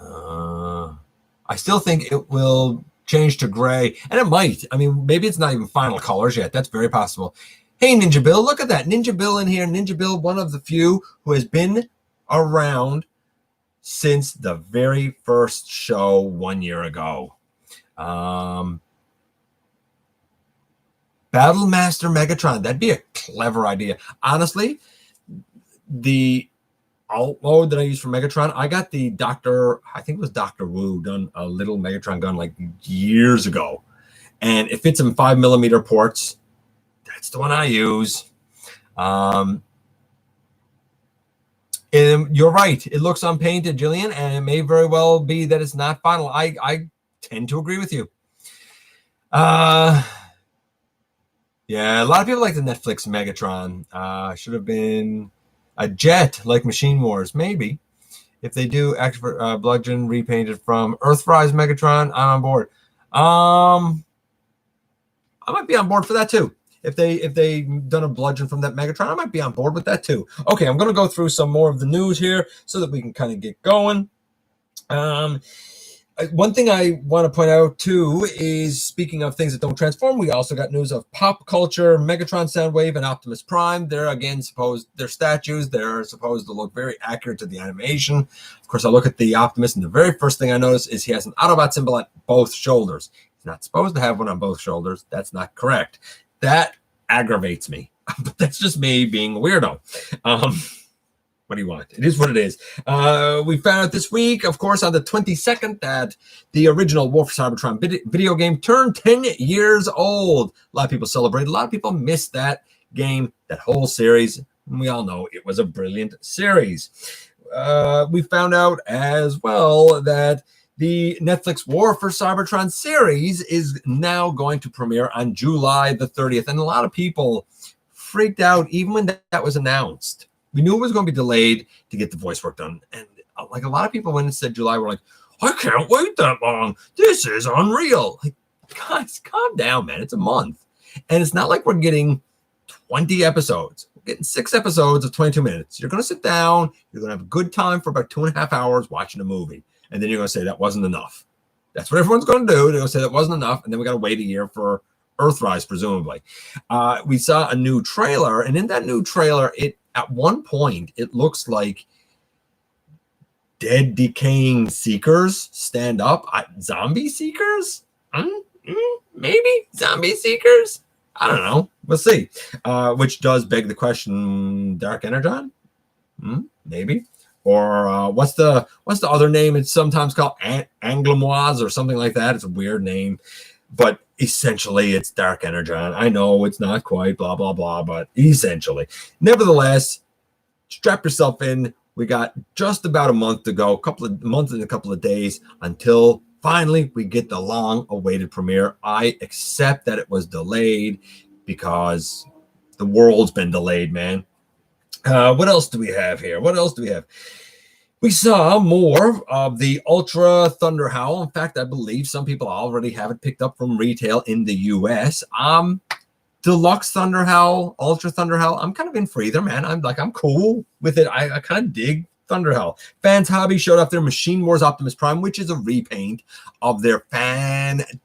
I still think it will change to gray, and it might. I mean, maybe it's not even final colors yet. That's very possible. Hey, Ninja Bill, look at that. Ninja Bill in here. Ninja Bill, one of the few who has been around since the very first show 1 year ago. Battle Master Megatron. That'd be a clever idea. Honestly, the alt mode that I use for Megatron, I got the I think it was Dr. Wu done a little Megatron gun like years ago. And it fits in 5mm ports. That's the one I use. And you're right. It looks unpainted, Jillian, and it may very well be that it's not final. I tend to agree with you. Yeah, a lot of people like the Netflix Megatron. Should have been a jet like Machine Wars, maybe. If they do expert bludgeon repainted from Earthrise Megatron, I'm on board. I might be on board for that too. If they done a bludgeon from that Megatron, I might be on board with that too. Okay, I'm going to go through some more of the news here so that we can kind of get going. One thing I want to point out too is, speaking of things that don't transform, we also got news of pop culture, Megatron, Soundwave, and Optimus Prime. They're again they're statues. They're supposed to look very accurate to the animation. Of course, I look at the Optimus, and the very first thing I notice is he has an Autobot symbol on both shoulders. He's not supposed to have one on both shoulders. That's not correct. That aggravates me, but that's just me being a weirdo. What do you want? It is what it is. We found out this week, of course, on the 22nd, that the original War for Cybertron video game turned 10 years old. A lot of people celebrated. A lot of people missed that game, that whole series. And we all know it was a brilliant series. We found out as well that the Netflix War for Cybertron series is now going to premiere on July the 30th. And a lot of people freaked out even when that was announced. We knew it was going to be delayed to get the voice work done. And like a lot of people, when it said July, were like, I can't wait that long. This is unreal. Like, guys, calm down, man. It's a month. And it's not like we're getting 20 episodes. We're getting 6 episodes of 22 minutes. You're going to sit down. You're going to have a good time for about 2.5 hours watching a movie. And then you're going to say that wasn't enough. That's what everyone's going to do. They're going to say that wasn't enough. And then we got to wait a year for Earthrise, presumably. We saw a new trailer. And in that new trailer, at one point, it looks like dead decaying seekers stand up. Zombie seekers? Maybe zombie seekers? I don't know. We'll see. Which does beg the question, Dark Energon? Maybe. Or what's the other name? It's sometimes called Anglomoise or something like that. It's a weird name. But essentially, it's Dark Energon. I know it's not quite blah, blah, blah, but essentially. Nevertheless, strap yourself in. We got just about a month to go, a month and a couple of days until finally we get the long-awaited premiere. I accept that it was delayed because the world's been delayed, man. What else do we have here? We saw more of the Ultra Thunder Howl. In fact, I believe some people already have it picked up from retail in the US. Deluxe Thunder Howl, Ultra Thunder Howl. I'm kind of in for either, man. I'm cool with it. I kind of dig Thunder Howl. Fans Hobby showed off their Machine Wars Optimus Prime, which is a repaint of their fantastic,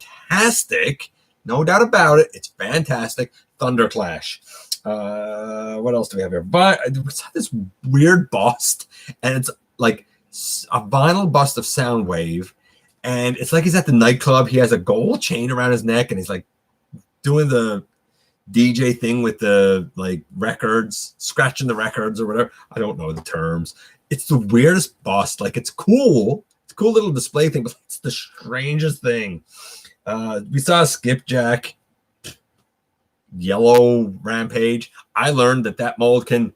no doubt about it, it's fantastic, Thunder Clash. What else do we have here? But we saw this weird bust, and it's like a vinyl bust of Soundwave, and it's like he's at the nightclub. He has a gold chain around his neck, and he's like doing the DJ thing with the like records, scratching the records or whatever. I don't know the terms. It's the weirdest bust. Like it's cool. It's a cool little display thing, but it's the strangest thing. We saw Skipjack Yellow Rampage. I learned that mold can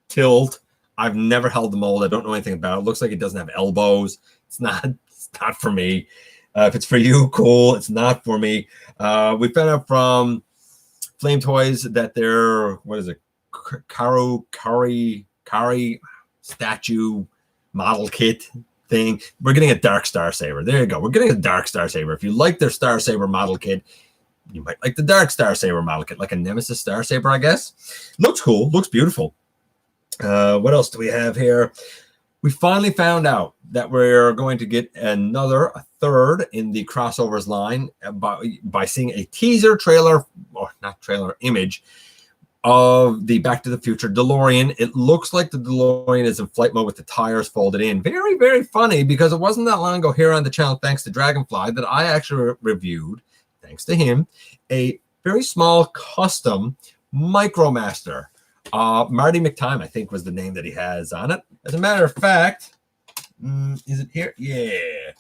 tilt. I've never held the mold. I don't know anything about it. It looks like it doesn't have elbows. It's not for me. If it's for you, cool. It's not for me. We found out from Flame Toys that they're, what is it? Kari statue model kit thing. We're getting a Dark Star Saber. There you go. We're getting a Dark Star Saber. If you like their Star Saber model kit, you might like the Dark Star Saber model kit, like a Nemesis Star Saber, I guess. Looks cool. Looks beautiful. What else do we have here? We finally found out that we're going to get a third in the crossovers line by seeing a teaser trailer, or not trailer, image of the Back to the Future DeLorean. It looks like the DeLorean is in flight mode with the tires folded in. Very, very funny, because it wasn't that long ago here on the channel, thanks to Dragonfly, that I actually reviewed, thanks to him, a very small custom Micromaster. Marty McTime, I think, was the name that he has on it. As a matter of fact, is it here? Yeah.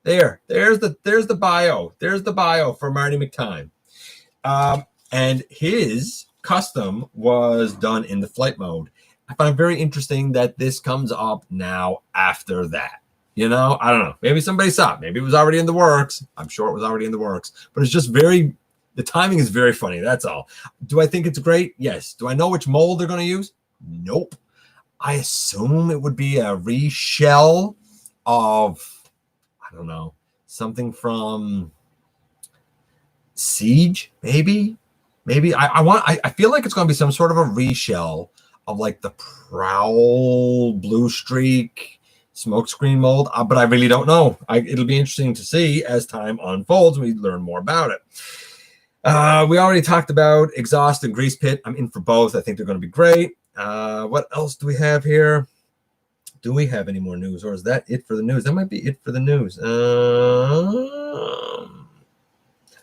There's the bio. There's the bio for Marty McTime. And his custom was done in the flight mode. I find it very interesting that this comes up now after that. You know, I don't know. Maybe somebody saw it. Maybe it was already in the works. I'm sure it was already in the works. But it's just the timing is very funny. That's all. Do I think it's great? Yes. Do I know which mold they're going to use? Nope. I assume it would be a reshell of, I don't know, something from Siege, maybe. I feel like it's going to be some sort of a reshell of like the Prowl, Blue Streak, Smokescreen mold, but I really don't know. It'll be interesting to see as time unfolds and we learn more about it. We already talked about Exhaust and Grease Pit. I'm in for both. I think they're going to be great. What else do we have here? Do we have any more news, or is that it for the news? That might be it for the news. I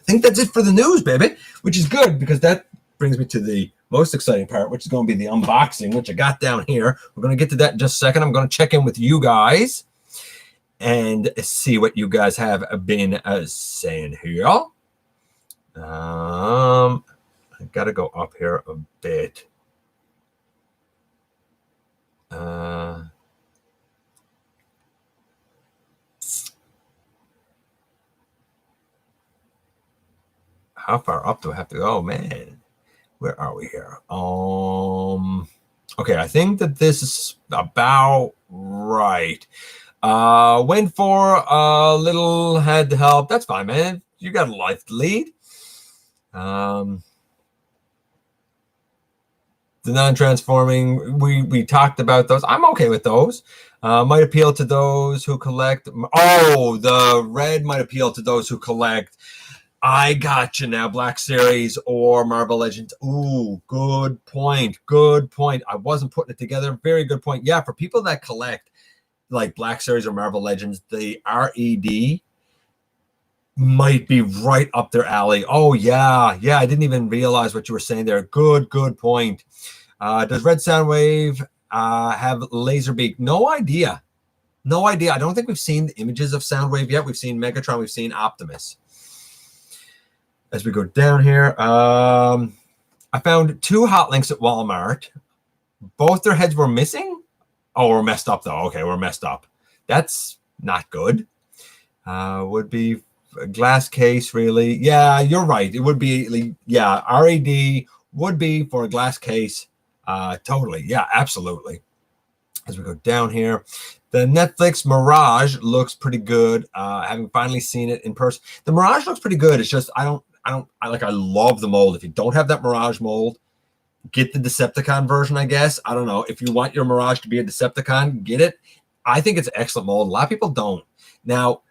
think that's it for the news, baby, which is good because that brings me to the most exciting part, which is going to be the unboxing, which I got down here. We're going to get to that in just a second. I'm going to check in with you guys and see what you guys have been saying here. I got to go up here a bit. How far up do I have to go, man? Where are we here? Okay, I think that this is about right. Went for a little head to help. That's fine, man. You got a life to lead. The non-transforming, we talked about those. I'm okay with those. Might appeal to those who collect. Oh, the red might appeal to those who collect. I got you now. Black Series or Marvel Legends. Ooh, good point. Good point. I wasn't putting it together. Very good point. Yeah, for people that collect, like Black Series or Marvel Legends, the RED might be right up their alley. Oh, yeah. I didn't even realize what you were saying there. Good point. Does Red Soundwave have Laserbeak? No idea. I don't think we've seen the images of Soundwave yet. We've seen Megatron. We've seen Optimus. As we go down here, I found 2 hot links at Walmart. Both their heads were missing. Oh, we're messed up, though. Okay, we're messed up. That's not good. Would be a glass case, really. Yeah, you're right. It would be, yeah, RAD would be for a glass case. Totally. Yeah, absolutely. As we go down here, the Netflix Mirage looks pretty good. Having finally seen it in person, the Mirage looks pretty good. It's just I love the mold. If you don't have that Mirage mold, get the Decepticon version, I guess. I don't know. If you want your Mirage to be a Decepticon, get it. I think it's an excellent mold. A lot of people don't. Now,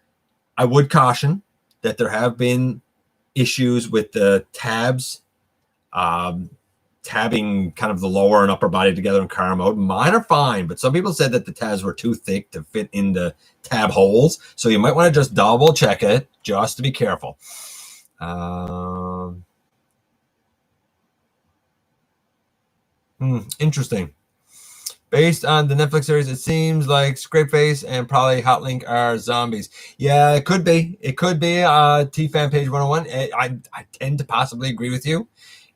I would caution that there have been issues with the tabs, tabbing kind of the lower and upper body together in car mode. Mine are fine, but some people said that the tabs were too thick to fit in the tab holes. So you might want to just double check it just to be careful. Interesting. Based on the Netflix series, it seems like Scrapeface and probably Hotlink are zombies. Yeah, it could be. It could be. T-Fan Page 101. I tend to possibly agree with you.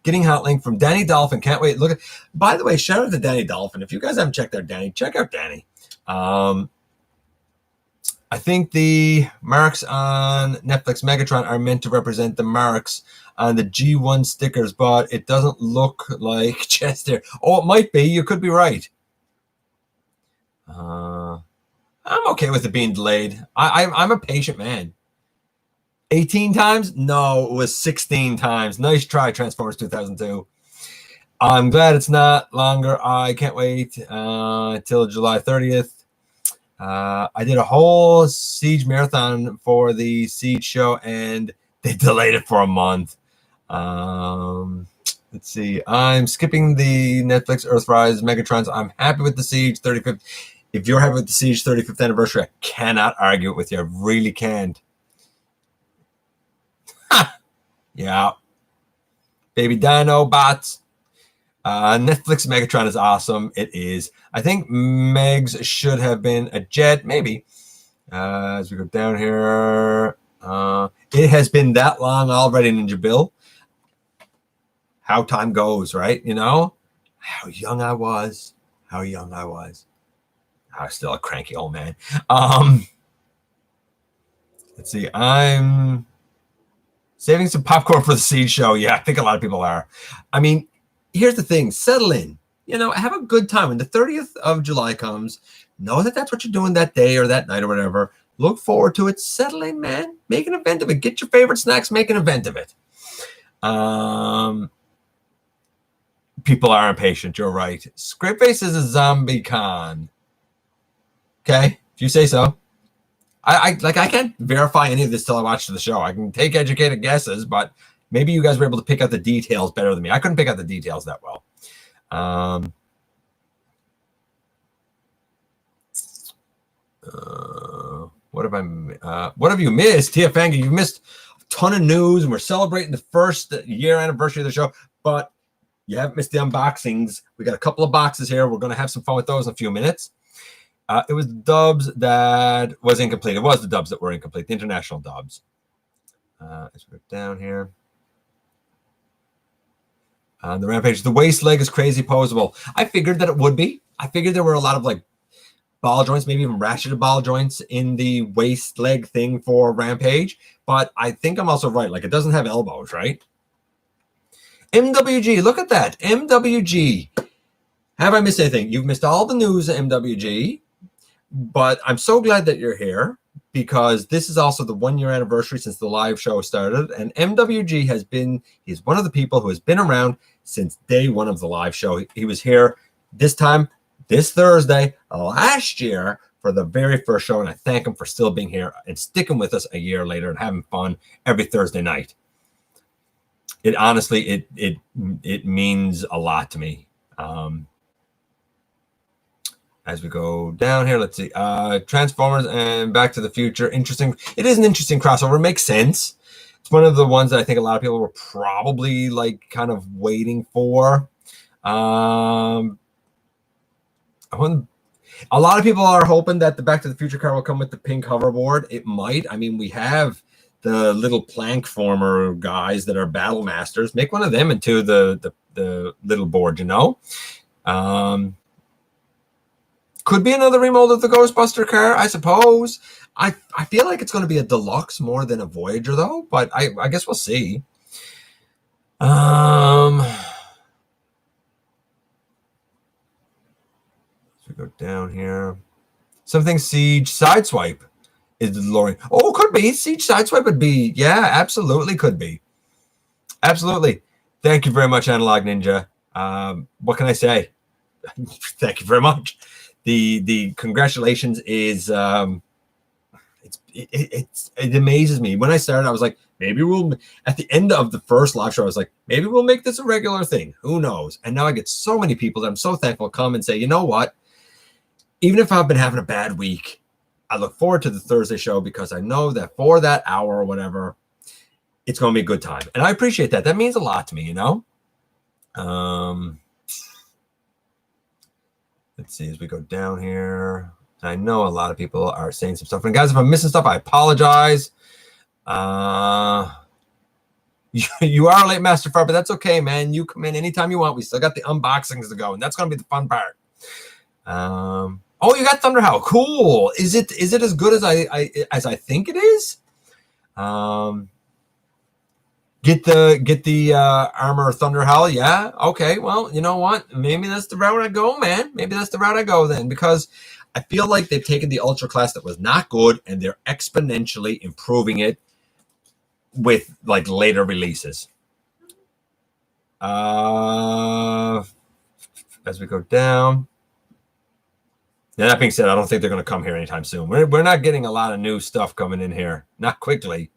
Getting Hotlink from Danny Dolphin. Can't wait. Look at. By the way, shout out to Danny Dolphin. If you guys haven't checked out Danny, check out Danny. I think the marks on Netflix Megatron are meant to represent the marks on the G1 stickers, but it doesn't look like Chester. Oh, it might be. You could be right. I'm okay with it being delayed. I'm a patient man. 18 times? No, it was 16 times. Nice try, Transformers 2002. I'm glad it's not longer. I can't wait till July 30th. I did a whole Siege marathon for the Siege show, and they delayed it for a month. Let's see. I'm skipping the Netflix Earthrise Megatrons. I'm happy with the Siege 35th. If you're happy with the Siege 35th anniversary, I cannot argue it with you. I really can't. Yeah. Baby Dino Bots. Netflix Megatron is awesome. It is. I think Megs should have been a jet, maybe. As we go down here, it has been that long already, Ninja Bill. How time goes, right? You know? How young I was. I was still a cranky old man. Let's see. I'm saving some popcorn for the Siege show. Yeah, I think a lot of people are. I mean, here's the thing. Settle in. You know, have a good time. When the 30th of July comes, know that that's what you're doing that day or that night or whatever. Look forward to it. Settle in, man. Make an event of it. Get your favorite snacks. Make an event of it. People are impatient. You're right. Scriptface is a zombie con. Okay, if you say so. I can't verify any of this till I watch the show. I can take educated guesses, but maybe you guys were able to pick out the details better than me. I couldn't pick out the details that well. What have you missed? Tia Fanga, you've missed a ton of news, and we're celebrating the first year anniversary of the show, but you haven't missed the unboxings. We got a couple of boxes here. We're going to have some fun with those in a few minutes. It was the dubs that was incomplete. It was the dubs that were incomplete, the international dubs. Let's go down here. On the Rampage, the waist leg is crazy posable. I figured that it would be. I figured there were a lot of like ball joints, maybe even ratcheted ball joints in the waist leg thing for Rampage. But I think I'm also right. Like it doesn't have elbows, right? MWG, look at that. MWG. Have I missed anything? You've missed all the news at MWG. But I'm so glad that you're here because this is also the 1 year anniversary since the live show started. And MWG he's one of the people who has been around since day one of the live show. He was here this Thursday last year for the very first show. And I thank him for still being here and sticking with us a year later and having fun every Thursday night. It honestly, it means a lot to me. As we go down here, let's see. Transformers and Back to the Future. Interesting. It is an interesting crossover. It makes sense. It's one of the ones that I think a lot of people were probably like kind of waiting for. A lot of people are hoping that the Back to the Future car will come with the pink hoverboard. It might. I mean, we have the little plank former guys that are battle masters. Make one of them into the little board, you know. Could be another remold of the Ghostbuster car, I suppose. I feel like it's going to be a deluxe more than a Voyager, though. But I guess we'll see. As we go down here, something Siege Sideswipe is the DeLorean. Oh, could be Siege Sideswipe would be. Yeah, absolutely could be. Absolutely. Thank you very much, Analog Ninja. What can I say? Thank you very much. The congratulations is it amazes me. When I started, I was like, maybe we'll at the end of the first live show, I was like, maybe we'll make this a regular thing. Who knows? And now I get so many people that I'm so thankful come and say, you know what? Even if I've been having a bad week, I look forward to the Thursday show because I know that for that hour or whatever, it's going to be a good time. And I appreciate that. That means a lot to me, you know? Let's see as we go down here. I know a lot of people are saying some stuff. And guys, if I'm missing stuff, I apologize. You are late, Master Far, but that's okay, man. You come in anytime you want. We still got the unboxings to go, and that's going to be the fun part. Oh, you got Thunderhowl. Cool. Is it as good as I think it is? Get the armor Thunderhowl. Yeah. Okay. Well, you know what? Maybe that's the route I go, man. Maybe that's the route I go then, because I feel like they've taken the Ultra class that was not good and they're exponentially improving it with like later releases. As we go down. Now, that being said, I don't think they're going to come here anytime soon. We're not getting a lot of new stuff coming in here. Not quickly.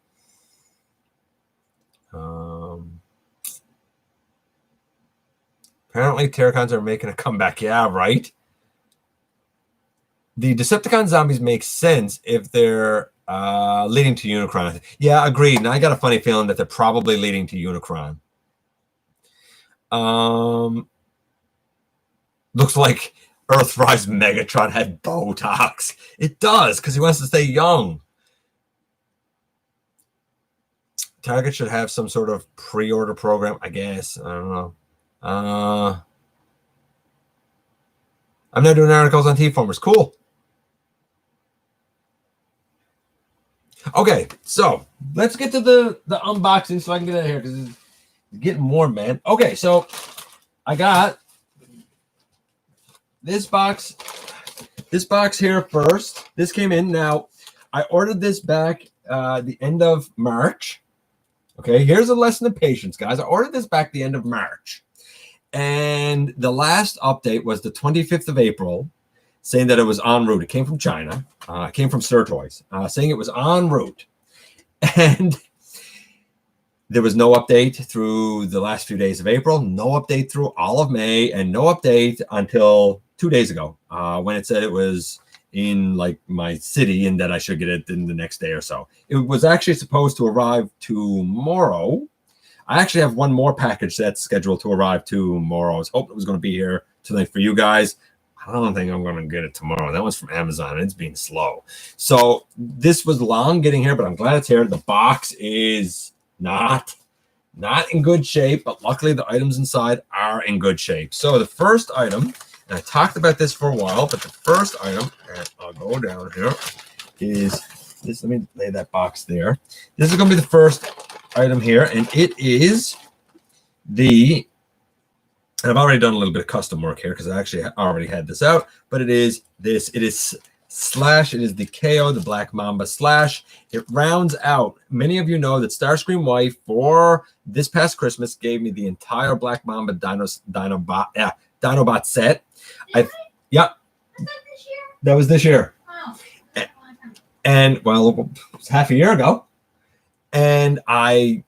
Apparently, Terracons are making a comeback. Yeah, right. The Decepticon zombies make sense if they're leading to Unicron. Yeah, agreed. And I got a funny feeling that they're probably leading to Unicron. Looks like Earthrise Megatron had Botox. It does, because he wants to stay young. Target should have some sort of pre-order program, I guess. I don't know. I'm now doing articles on T-Formers. Cool. Okay, so let's get to the unboxing so I can get out of here because it's getting warm, man. Okay, so I got this box here first. This came in. Now, I ordered this back the end of March. Okay, here's a lesson of patience, guys. I ordered this back the end of March. And the last update was the 25th of April, saying that it was en route. It came from China. It came from Sir Toys, saying it was en route. And there was no update through the last few days of April, no update through all of May, and no update until 2 days ago when it said it was in like my city and that I should get it in the next day or so. It was actually supposed to arrive tomorrow. I actually have one more package that's scheduled to arrive tomorrow. I was hoping it was going to be here tonight for you guys. I don't think I'm going to get it tomorrow. That one's from Amazon. It's being slow. So this was long getting here, but I'm glad it's here. The box is not in good shape, but luckily the items inside are in good shape. So the first item, and I talked about this for a while, but the first item, and I'll go down here, is this. Let me lay that box there. This is going to be the first item here, and it is the, and I've already done a little bit of custom work here because I actually already had this out, but it is this. It is Slash. It is the KO, the Black Mamba Slash. It rounds out. Many of you know that Starscream Wife for this past Christmas gave me the entire Black Mamba Dinobot set. Yeah. Was that this year? That was this year. Oh. And well, it was half a year ago. And I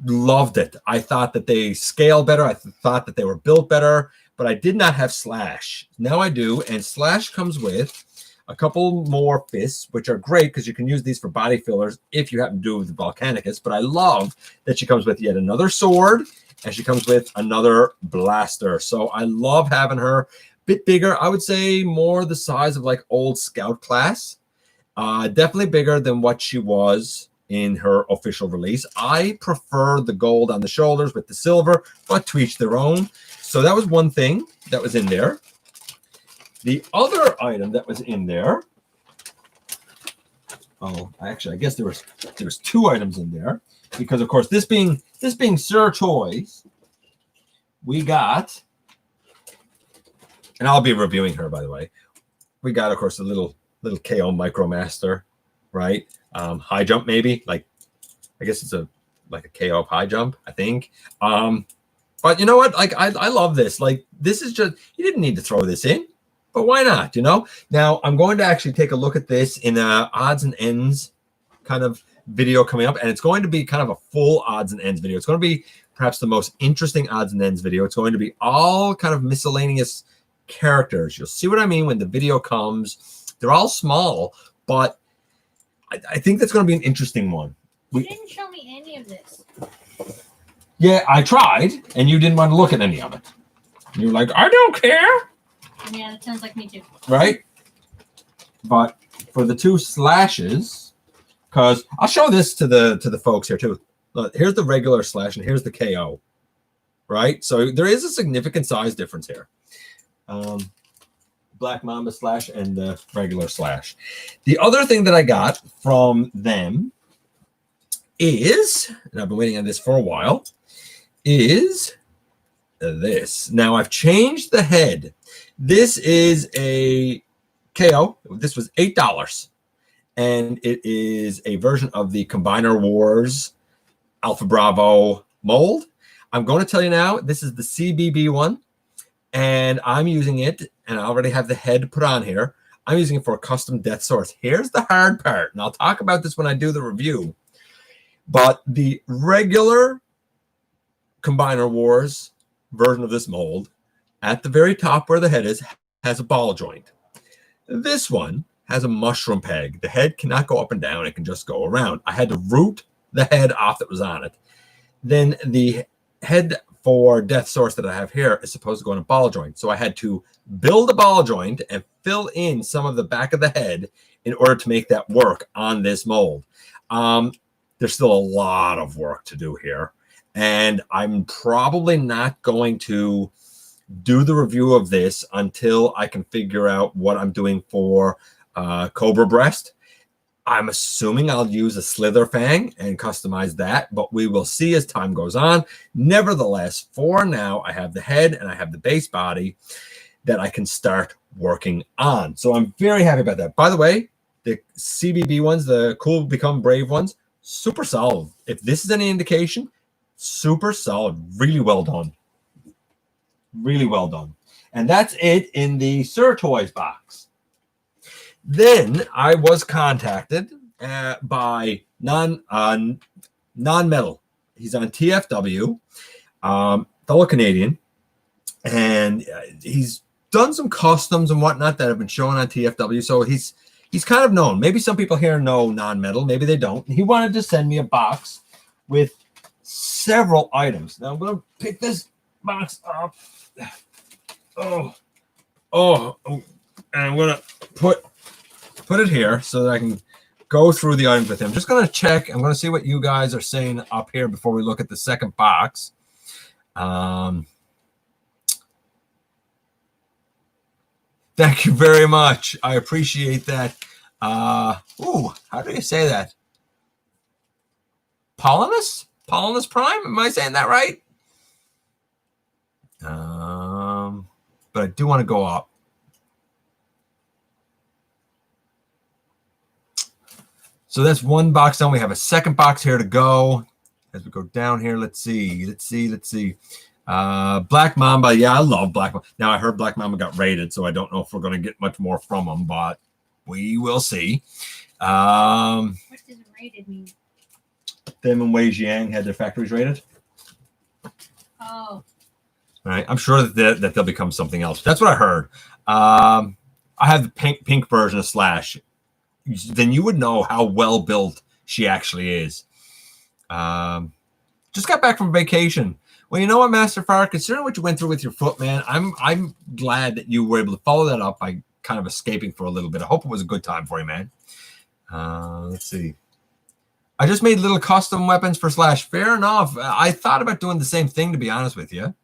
loved it. I thought that they scaled better. I thought that they were built better. but I did not have Slash. Now I do, and Slash comes with a couple more fists, which are great because you can use these for body fillers if you happen to do it with the Volcanicus. But I love that she comes with yet another sword, and she comes with another blaster. So I love having her. Bit bigger, I would say more the size of like old Scout class. Definitely bigger than what she was in her official release. I prefer the gold on the shoulders with the silver, but to each their own. So that was one thing that was in there. The other item that was in there, actually, I guess there was two items in there because, of course, this being Sir Toys, we got, and I'll be reviewing her, by the way. We got, of course, a little KO Micromaster, right? High jump, maybe, like I guess it's like a KO high jump, I think. But you know what? Like I love this. Like this is just, you didn't need to throw this in. But why not, you know? Now, I'm going to actually take a look at this in a odds and ends kind of video coming up, and it's going to be kind of a full odds and ends video. It's going to be perhaps the most interesting odds and ends video. It's going to be all kind of miscellaneous characters. You'll see what I mean when the video comes. They're all small, but I think that's going to be an interesting one. You didn't show me any of this. Yeah, I tried, and you didn't want to look at any of it. You were like, I don't care. Yeah, that sounds like me too. Right? But for the two Slashes, because I'll show this to the folks here too. Look, here's the regular Slash and here's the KO. Right? So there is a significant size difference here. Black Mamba Slash and the regular Slash. The other thing that I got from them is, and I've been waiting on this for a while, is this. Now I've changed the head. This is a KO. This was $8. And it is a version of the Combiner Wars Alpha Bravo mold. I'm going to tell you now, this is the CBB one. And I'm using it, and I already have the head put on here. I'm using it for a custom death source. Here's the hard part, and I'll talk about this when I do the review. But the regular Combiner Wars version of this mold, at the very top where the head is, has a ball joint. This one has a mushroom peg. The head cannot go up and down. It can just go around. I had to root the head off that was on it. Then the head for Death Source that I have here is supposed to go in a ball joint. So I had to build a ball joint and fill in some of the back of the head in order to make that work on this mold. There's still a lot of work to do here. And I'm probably not going to do the review of this until I can figure out what I'm doing for Cobra Breast. I'm assuming I'll use a Slither Fang and customize that, but we will see as time goes on. Nevertheless, for now, I have the head and I have the base body that I can start working on. So I'm very happy about that. By the way, the CBB ones, the Cool Become Brave ones, super solid. If this is any indication, super solid. Really well done. Really well done. And that's it in the Sir Toys box. Then I was contacted by Non-Metal. He's on TFW, fellow Canadian, and he's done some customs and whatnot that have been shown on TFW. So he's kind of known. Maybe some people here know Non-Metal. Maybe they don't. He wanted to send me a box with several items. Now I'm going to pick this box up. And I'm going to put it here so that I can go through the items with him. Just going to check. I'm going to see what you guys are saying up here before we look at the second box. Thank you very much. I appreciate that. How do you say that? Optimus Prime? Am I saying that right? But I do want to go up. So that's one box done. We have a second box here to go. As we go down here, let's see. Black Mamba. Yeah, I love Black Mamba. Now, I heard Black Mamba got raided, so I don't know if we're going to get much more from them, but we will see. What does raided mean? Them and Wei Jiang had their factories raided. Oh. right? I'm sure that they'll become something else. That's what I heard. I have the pink version of Slash. Then you would know how well built she actually is. Just got back from vacation. Well, you know what, Master Fire? Considering what you went through with your foot, man, I'm glad that you were able to follow that up by kind of escaping for a little bit. I hope it was a good time for you, man. Let's see. I just made little custom weapons for Slash. Fair enough. I thought about doing the same thing, to be honest with you.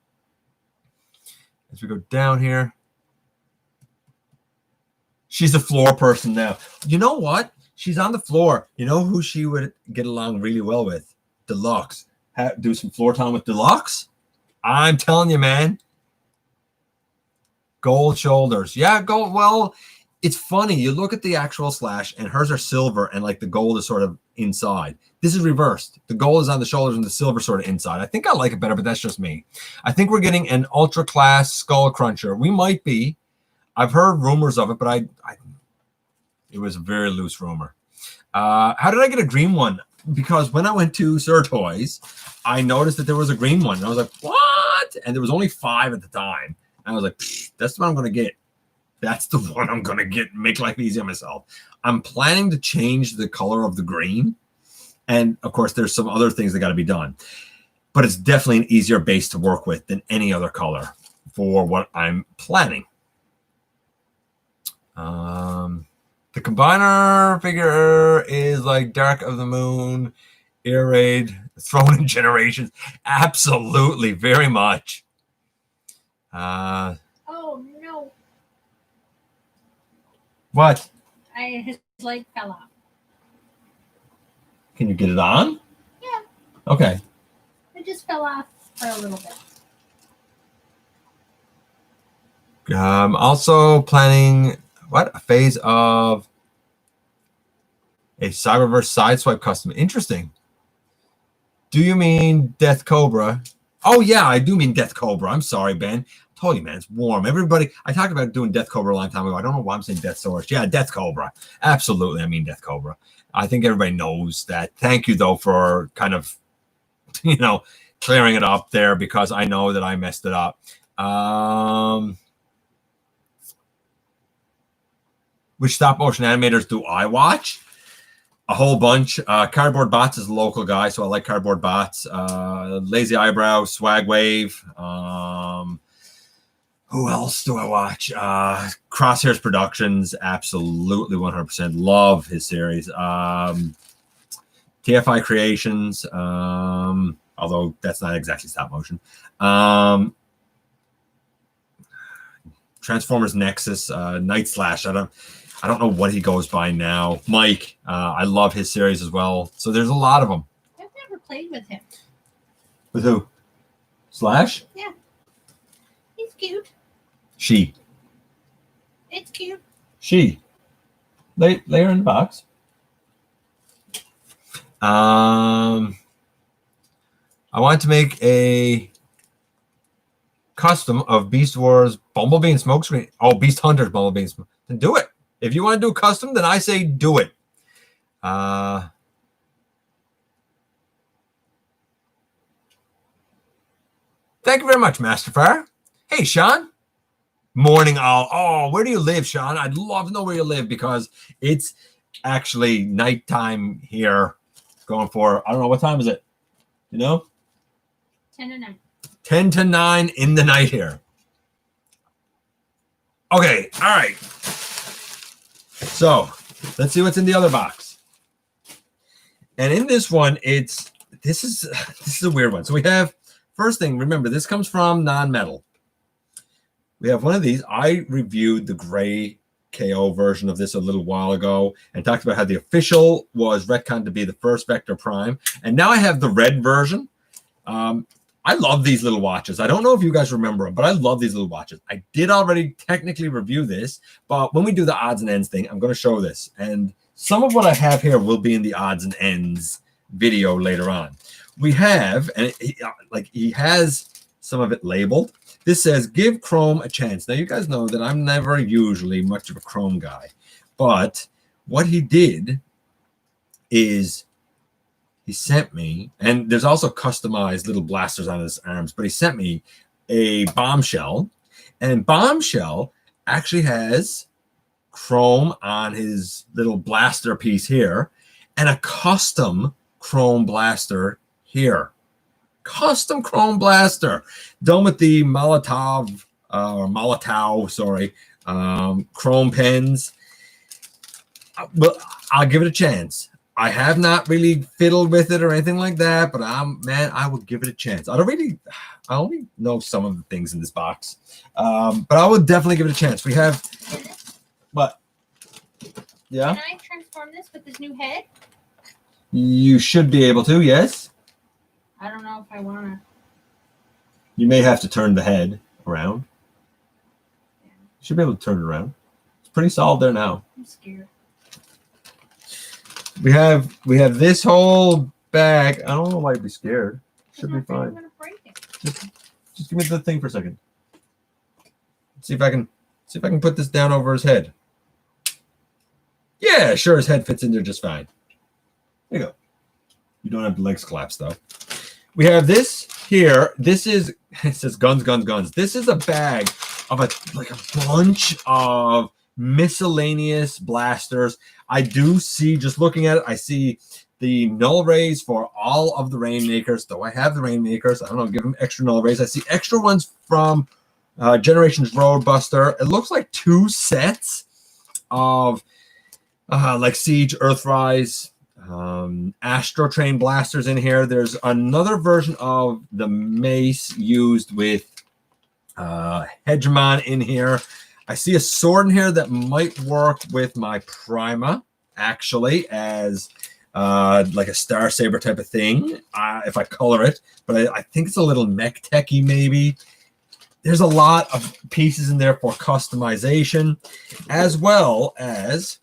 As we go down here. She's a floor person now. You know what? She's on the floor. You know who she would get along really well with? Deluxe. Do some floor time with Deluxe? I'm telling you, man. Gold shoulders. Yeah, gold. Well, it's funny. You look at the actual Slash, and hers are silver, and like the gold is sort of inside. This is reversed. The gold is on the shoulders, and the silver sort of inside. I think I like it better, but that's just me. I think we're getting an ultra class skull cruncher. We might be. I've heard rumors of it, but it was a very loose rumor. How did I get a green one? Because when I went to Sir Toys, I noticed that there was a green one. And I was like, what? And there was only 5 at the time. And I was like, that's what I'm going to get. That's the one I'm going to get. Make life easy on myself. I'm planning to change the color of the green. And, of course, there's some other things that got to be done. But it's definitely an easier base to work with than any other color for what I'm planning. The combiner figure is like Dark of the Moon, Air Raid, Throne in Generations. Absolutely, very much. Oh no! What? His leg fell off. Can you get it on? Yeah. Okay. It just fell off for a little bit. Also planning. What? A phase of a Cyberverse Sideswipe custom. Interesting. Do you mean Death Cobra? Oh, yeah, I do mean Death Cobra. I'm sorry, Ben. I told you, man, it's warm. Everybody, I talked about doing Death Cobra a long time ago. I don't know why I'm saying Death Source. Yeah, Death Cobra. Absolutely, I mean Death Cobra. I think everybody knows that. Thank you, though, for kind of, clearing it up there because I know that I messed it up. Which stop motion animators do I watch? A whole bunch. Cardboard Bots is a local guy, so I like Cardboard Bots. Lazy Eyebrow, Swag Wave. Who else do I watch? Crosshairs Productions, absolutely 100%. Love his series. TFI Creations, although that's not exactly stop motion. Transformers Nexus, Night Slash. I don't know what he goes by now. Mike, I love his series as well. So there's a lot of them. I've never played with him. With who? Slash? Yeah. He's cute. She. It's cute. She. Lay her in the box. I want to make a custom of Beast Wars Bumblebee and Smokescreen. Oh, Beast Hunters Bumblebee and Smokescreen. Then do it. If you want to do a custom, then I say do it. Thank you very much, Master Fire. Hey, Sean. Morning Owl. Oh, where do you live, Sean? I'd love to know where you live because it's actually nighttime here. Going for, I don't know, what time is it? 10 to 9. 10 to 9 in the night here. Okay, all right. So let's see what's in the other box. And in this one, this is a weird one. So we have, first thing, remember, this comes from non-metal. We have one of these. I reviewed the gray KO version of this a little while ago and talked about how the official was retconned to be the first Vector Prime. And now I have the red version. I love these little watches. I don't know if you guys remember them, but I love these little watches. I did already technically review this, but when we do the odds and ends thing, I'm going to show this. And some of what I have here will be in the odds and ends video later on. We have, and he has some of it labeled. This says, give Chrome a chance. Now, you guys know that I'm never usually much of a Chrome guy, but what he did is he sent me, and there's also customized little blasters on his arms, but he sent me a Bombshell, and Bombshell actually has chrome on his little blaster piece here and a custom chrome blaster here. Custom chrome blaster done with the Molotov chrome pens. But I'll give it a chance. I have not really fiddled with it or anything like that, but I would give it a chance. I only know some of the things in this box, but I would definitely give it a chance. We have, but yeah. Can I transform this with this new head? You should be able to, yes. I don't know if I want to. You may have to turn the head around. Yeah. You should be able to turn it around. It's pretty solid there now. I'm scared. We have this whole bag. I don't know why you'd be scared. Should be fine. I'm gonna break it. Just give me the thing for a second. See if I can put this down over his head. Yeah, sure, his head fits in there just fine. There you go. You don't have the legs collapsed though. We have this here. This is, it says guns, guns, guns. This is a bag of a bunch of miscellaneous blasters. I do see, just looking at it, I see the null rays for all of the Rainmakers. Though I have the Rainmakers, I don't know, give them extra null rays. I see extra ones from Generations Roadbuster. It looks like 2 sets of like Siege, Earthrise, Astro Train blasters in here. There's another version of the mace used with Hegemon in here. I see a sword in here that might work with my Prima, actually, as like a Star Saber type of thing, if I color it. But I think it's a little mech techy, maybe. There's a lot of pieces in there for customization, as well as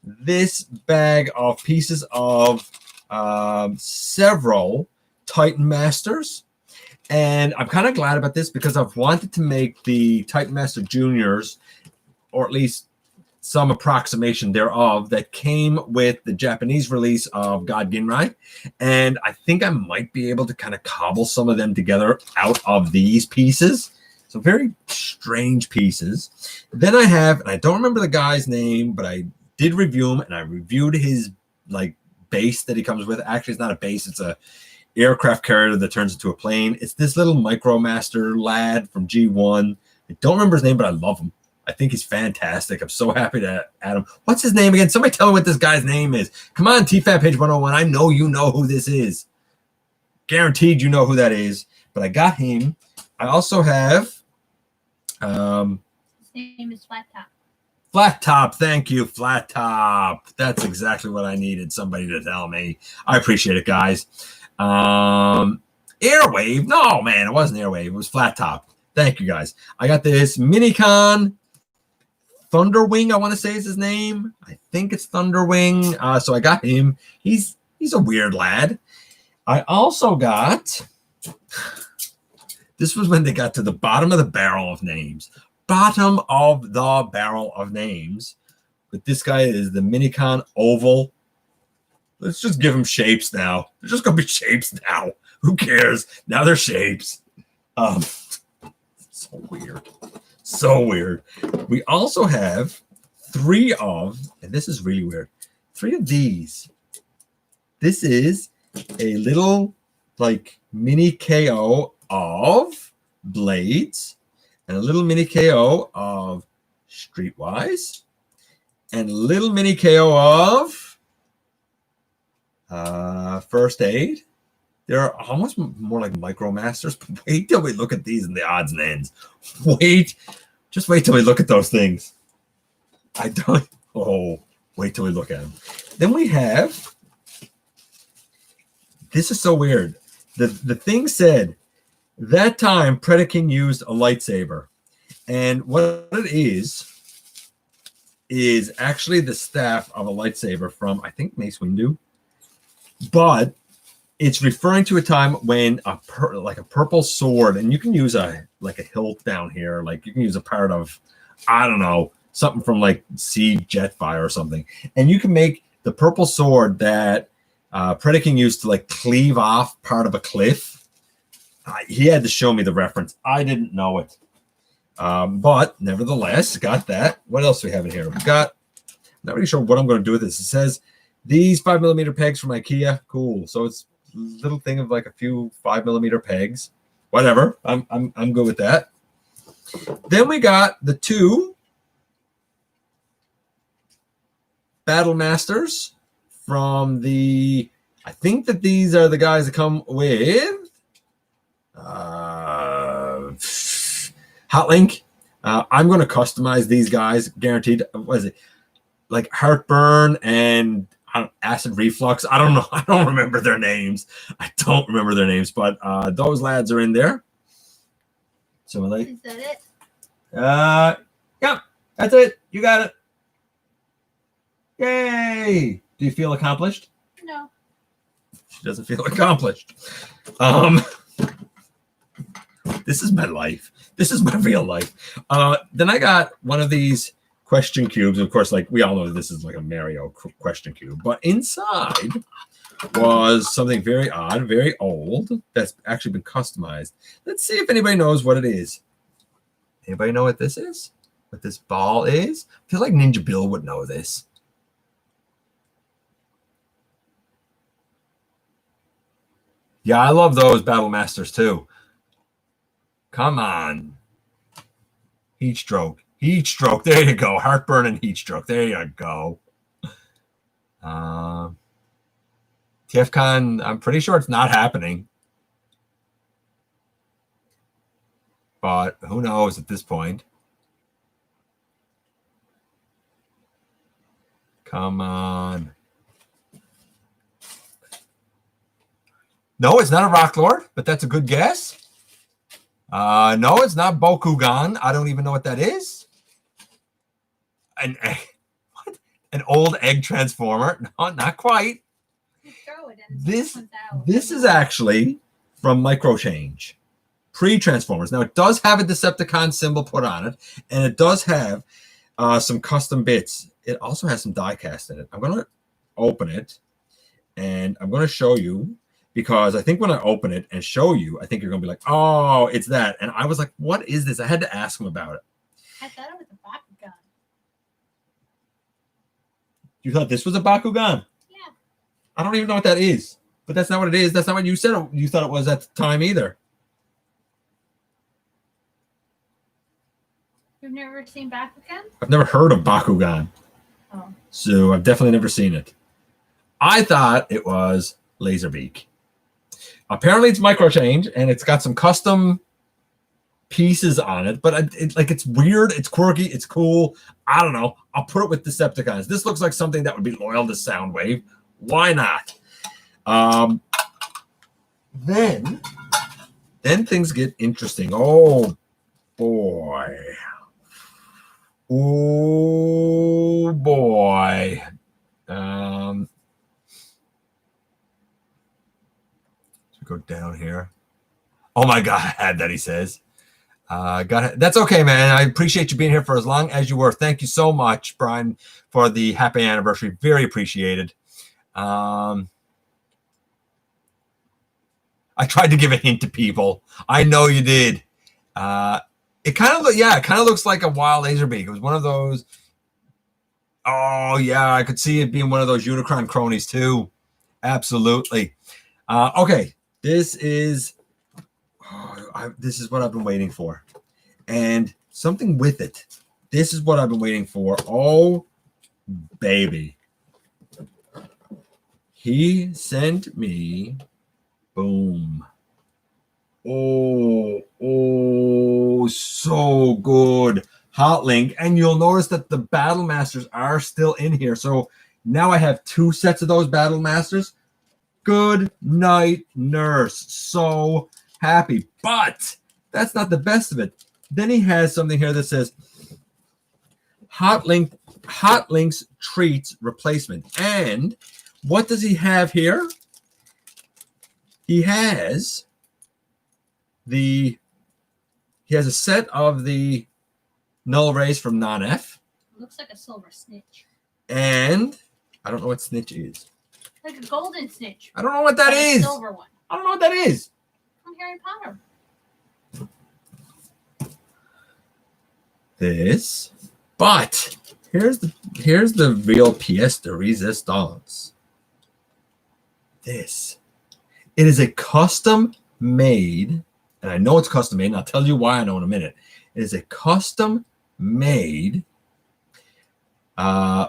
this bag of pieces of several Titan Masters. And I'm kind of glad about this because I've wanted to make the Titan Master Juniors, or at least some approximation thereof, that came with the Japanese release of God Ginrai. And I think I might be able to kind of cobble some of them together out of these pieces. So very strange pieces. Then I have, and I don't remember the guy's name, but I did review him, and I reviewed his like base that he comes with. Actually, it's not a base, it's a aircraft carrier that turns into a plane. It's this little Micromaster lad from G1. I don't remember his name, but I love him. I think he's fantastic. I'm so happy to add him. What's his name again? Somebody tell me what this guy's name is. Come on, TFAT page 101. I know you know who this is. Guaranteed you know who that is. But I got him. I also have His name is Flat Top. Flat Top. Thank you, Flat Top. That's exactly what I needed somebody to tell me. I appreciate it, guys. Airwave. No, man, it wasn't Airwave. It was Flat Top. Thank you, guys. I got this Minicon Thunderwing, I want to say is his name. I think it's Thunderwing. So I got him. He's a weird lad. I also got, this was when they got to the bottom of the barrel of names. Bottom of the barrel of names. But this guy is the Minicon Oval. Let's just give them shapes now. They're just going to be shapes now. Who cares? Now they're shapes. So weird. So weird. We also have 3 of, and this is really weird, 3 of these. This is a little like mini KO of Blades and a little mini KO of Streetwise and a little mini KO of First Aid. They're almost more like Micromasters. But wait till we look at these in the odds and ends. Just wait till we look at those things. Wait till we look at them. Then we have, this is so weird. The thing said, that time Predaking used a lightsaber. And what it is actually the staff of a lightsaber from, I think, Mace Windu. But it's referring to a time when a purple sword, and you can use a hilt down here, like you can use a part of, I don't know, something from like Siege Jetfire or something, and you can make the purple sword that Predaking used to like cleave off part of a cliff. He had to show me the reference. I didn't know it. But nevertheless, got that. What else do we have in here? We got, not really sure what I'm going to do with this. It says these 5mm pegs from IKEA. Cool. So it's a little thing of like a few 5mm pegs. Whatever. I'm good with that. Then we got the 2 Battle Masters from the, I think that these are the guys that come with Hotlink. I'm going to customize these guys, guaranteed. What is it? Like Heartburn and Acid Reflux. I don't know. I don't remember their names. But those lads are in there. So like, Is that it? Yeah, that's it. You got it. Yay! Do you feel accomplished? No. She doesn't feel accomplished. This is my life. This is my real life. Then I got one of these question cubes. Of course, like we all know, this is like a Mario question cube. But inside was something very odd, very old, that's actually been customized. Let's see if anybody knows what it is. Anybody know what this is? What this ball is? I feel like Ninja Bill would know this. Yeah, I love those Battle Masters too. Come on. Heat stroke. Heat stroke. There you go. Heartburn and heat stroke. There you go. TFCon, I'm pretty sure it's not happening. But who knows at this point. Come on. No, it's not a Rock Lord, but that's a good guess. No, it's not Bokugan. I don't even know what that is. What? An old egg transformer? No, not quite. This is actually from Microchange. Pre-Transformers. Now, it does have a Decepticon symbol put on it, and it does have some custom bits. It also has some die cast in it. I'm going to open it, and I'm going to show you, because I think when I open it and show you, I think you're going to be like, oh, it's that. And I was like, what is this? I had to ask him about it. I thought it was a Bakugan. You thought this was a Bakugan? Yeah. I don't even know what that is. But that's not what it is. That's not what you said you thought it was at the time either. You've never seen Bakugan? I've never heard of Bakugan. Oh. So I've definitely never seen it. I thought it was Laserbeak. Apparently it's Microchange, and it's got some custom pieces on it, but it's weird, it's quirky, it's cool. I don't know. I'll put it with Decepticons. This looks like something that would be loyal to Soundwave. Why not? Then things get interesting. Oh boy. Oh boy. Go down here. Oh my God, I had that, he says. That's okay, man. I appreciate you being here for as long as you were. Thank you so much, Brian, for the happy anniversary. Very appreciated. I tried to give a hint to people. I know you did. It kind of looks like a wild Laserbeak. It was one of those. Oh yeah, I could see it being one of those Unicron cronies too. Absolutely. Okay. This is what I've been waiting for, and something with it. This is what I've been waiting for. Oh, baby. He sent me, boom. Oh, so good. Hotlink, and you'll notice that the Battle Masters are still in here. So now I have 2 sets of those Battle Masters. Good night, nurse. So happy. But that's not the best of it. Then he has something here that says Hotlink's treats replacement. And what does he have here? He has a set of the Null Rays from Non-F. Looks like a silver snitch. And I don't know what snitch is. Like a golden snitch. I don't know what that is. Silver one. I don't know what that is. Come Harry Potter. This, but here's the real pièce de résistance. This, it is a custom made, and I know it's custom made, and I'll tell you why I know in a minute. It is a custom made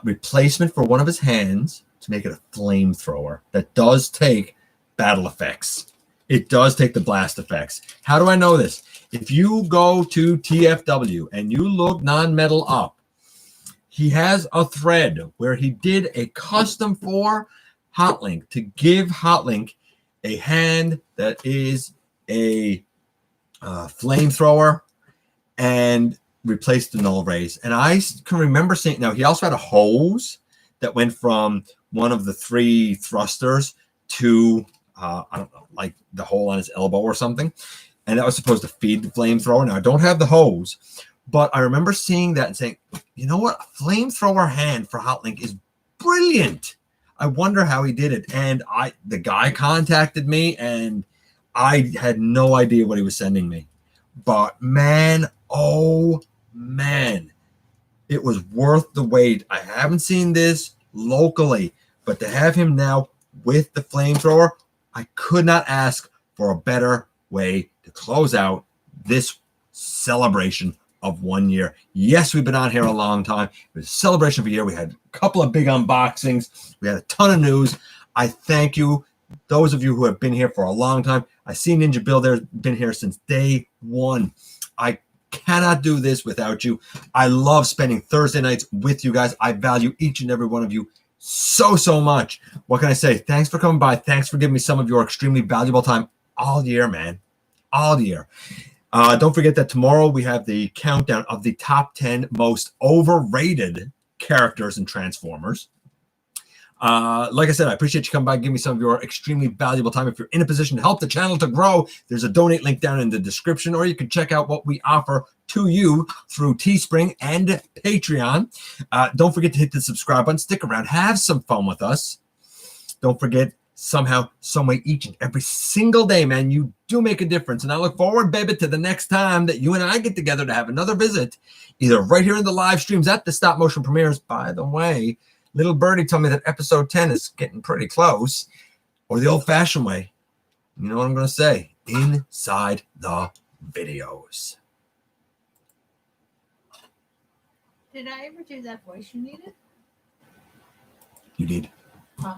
replacement for one of his hands to make it a flamethrower that does take battle effects. It does take the blast effects. How do I know this? If you go to TFW and you look non-metal up, he has a thread where he did a custom for Hotlink to give Hotlink a hand that is a flamethrower and replaced the null rays. And I can remember seeing, now he also had a hose that went from one of the 3 thrusters to, I don't know, like the hole on his elbow or something. And that was supposed to feed the flamethrower. Now I don't have the hose, but I remember seeing that and saying, you know what? A flamethrower hand for Hotlink is brilliant. I wonder how he did it. And the guy contacted me and I had no idea what he was sending me. But man, oh man, it was worth the wait. I haven't seen this locally, but to have him now with the flamethrower, I could not ask for a better way to close out this celebration of 1 year. Yes, we've been on here a long time. It was a celebration of a year. We had a couple of big unboxings. We had a ton of news. I thank you, those of you who have been here for a long time. I see Ninja Bill there's been here since day one. I cannot do this without you. I love spending Thursday nights with you guys. I value each and every one of you so much. What can I say? Thanks for coming by. Thanks for giving me some of your extremely valuable time all year, man. All year. Don't forget that tomorrow we have the countdown of the top 10 most overrated characters in Transformers. Like I said, I appreciate you coming by and giving me some of your extremely valuable time. If you're in a position to help the channel to grow, there's a donate link down in the description, or you can check out what we offer to you through Teespring and Patreon. Don't forget to hit the subscribe button. Stick around. Have some fun with us. Don't forget, somehow, some way, each and every single day, man, you do make a difference. And I look forward, baby, to the next time that you and I get together to have another visit, either right here in the live streams at the stop motion premieres. By the way, little birdie told me that episode 10 is getting pretty close, or the old-fashioned way. You know what I'm going to say? Inside the videos. Did I ever do that voice you needed? You did. Huh.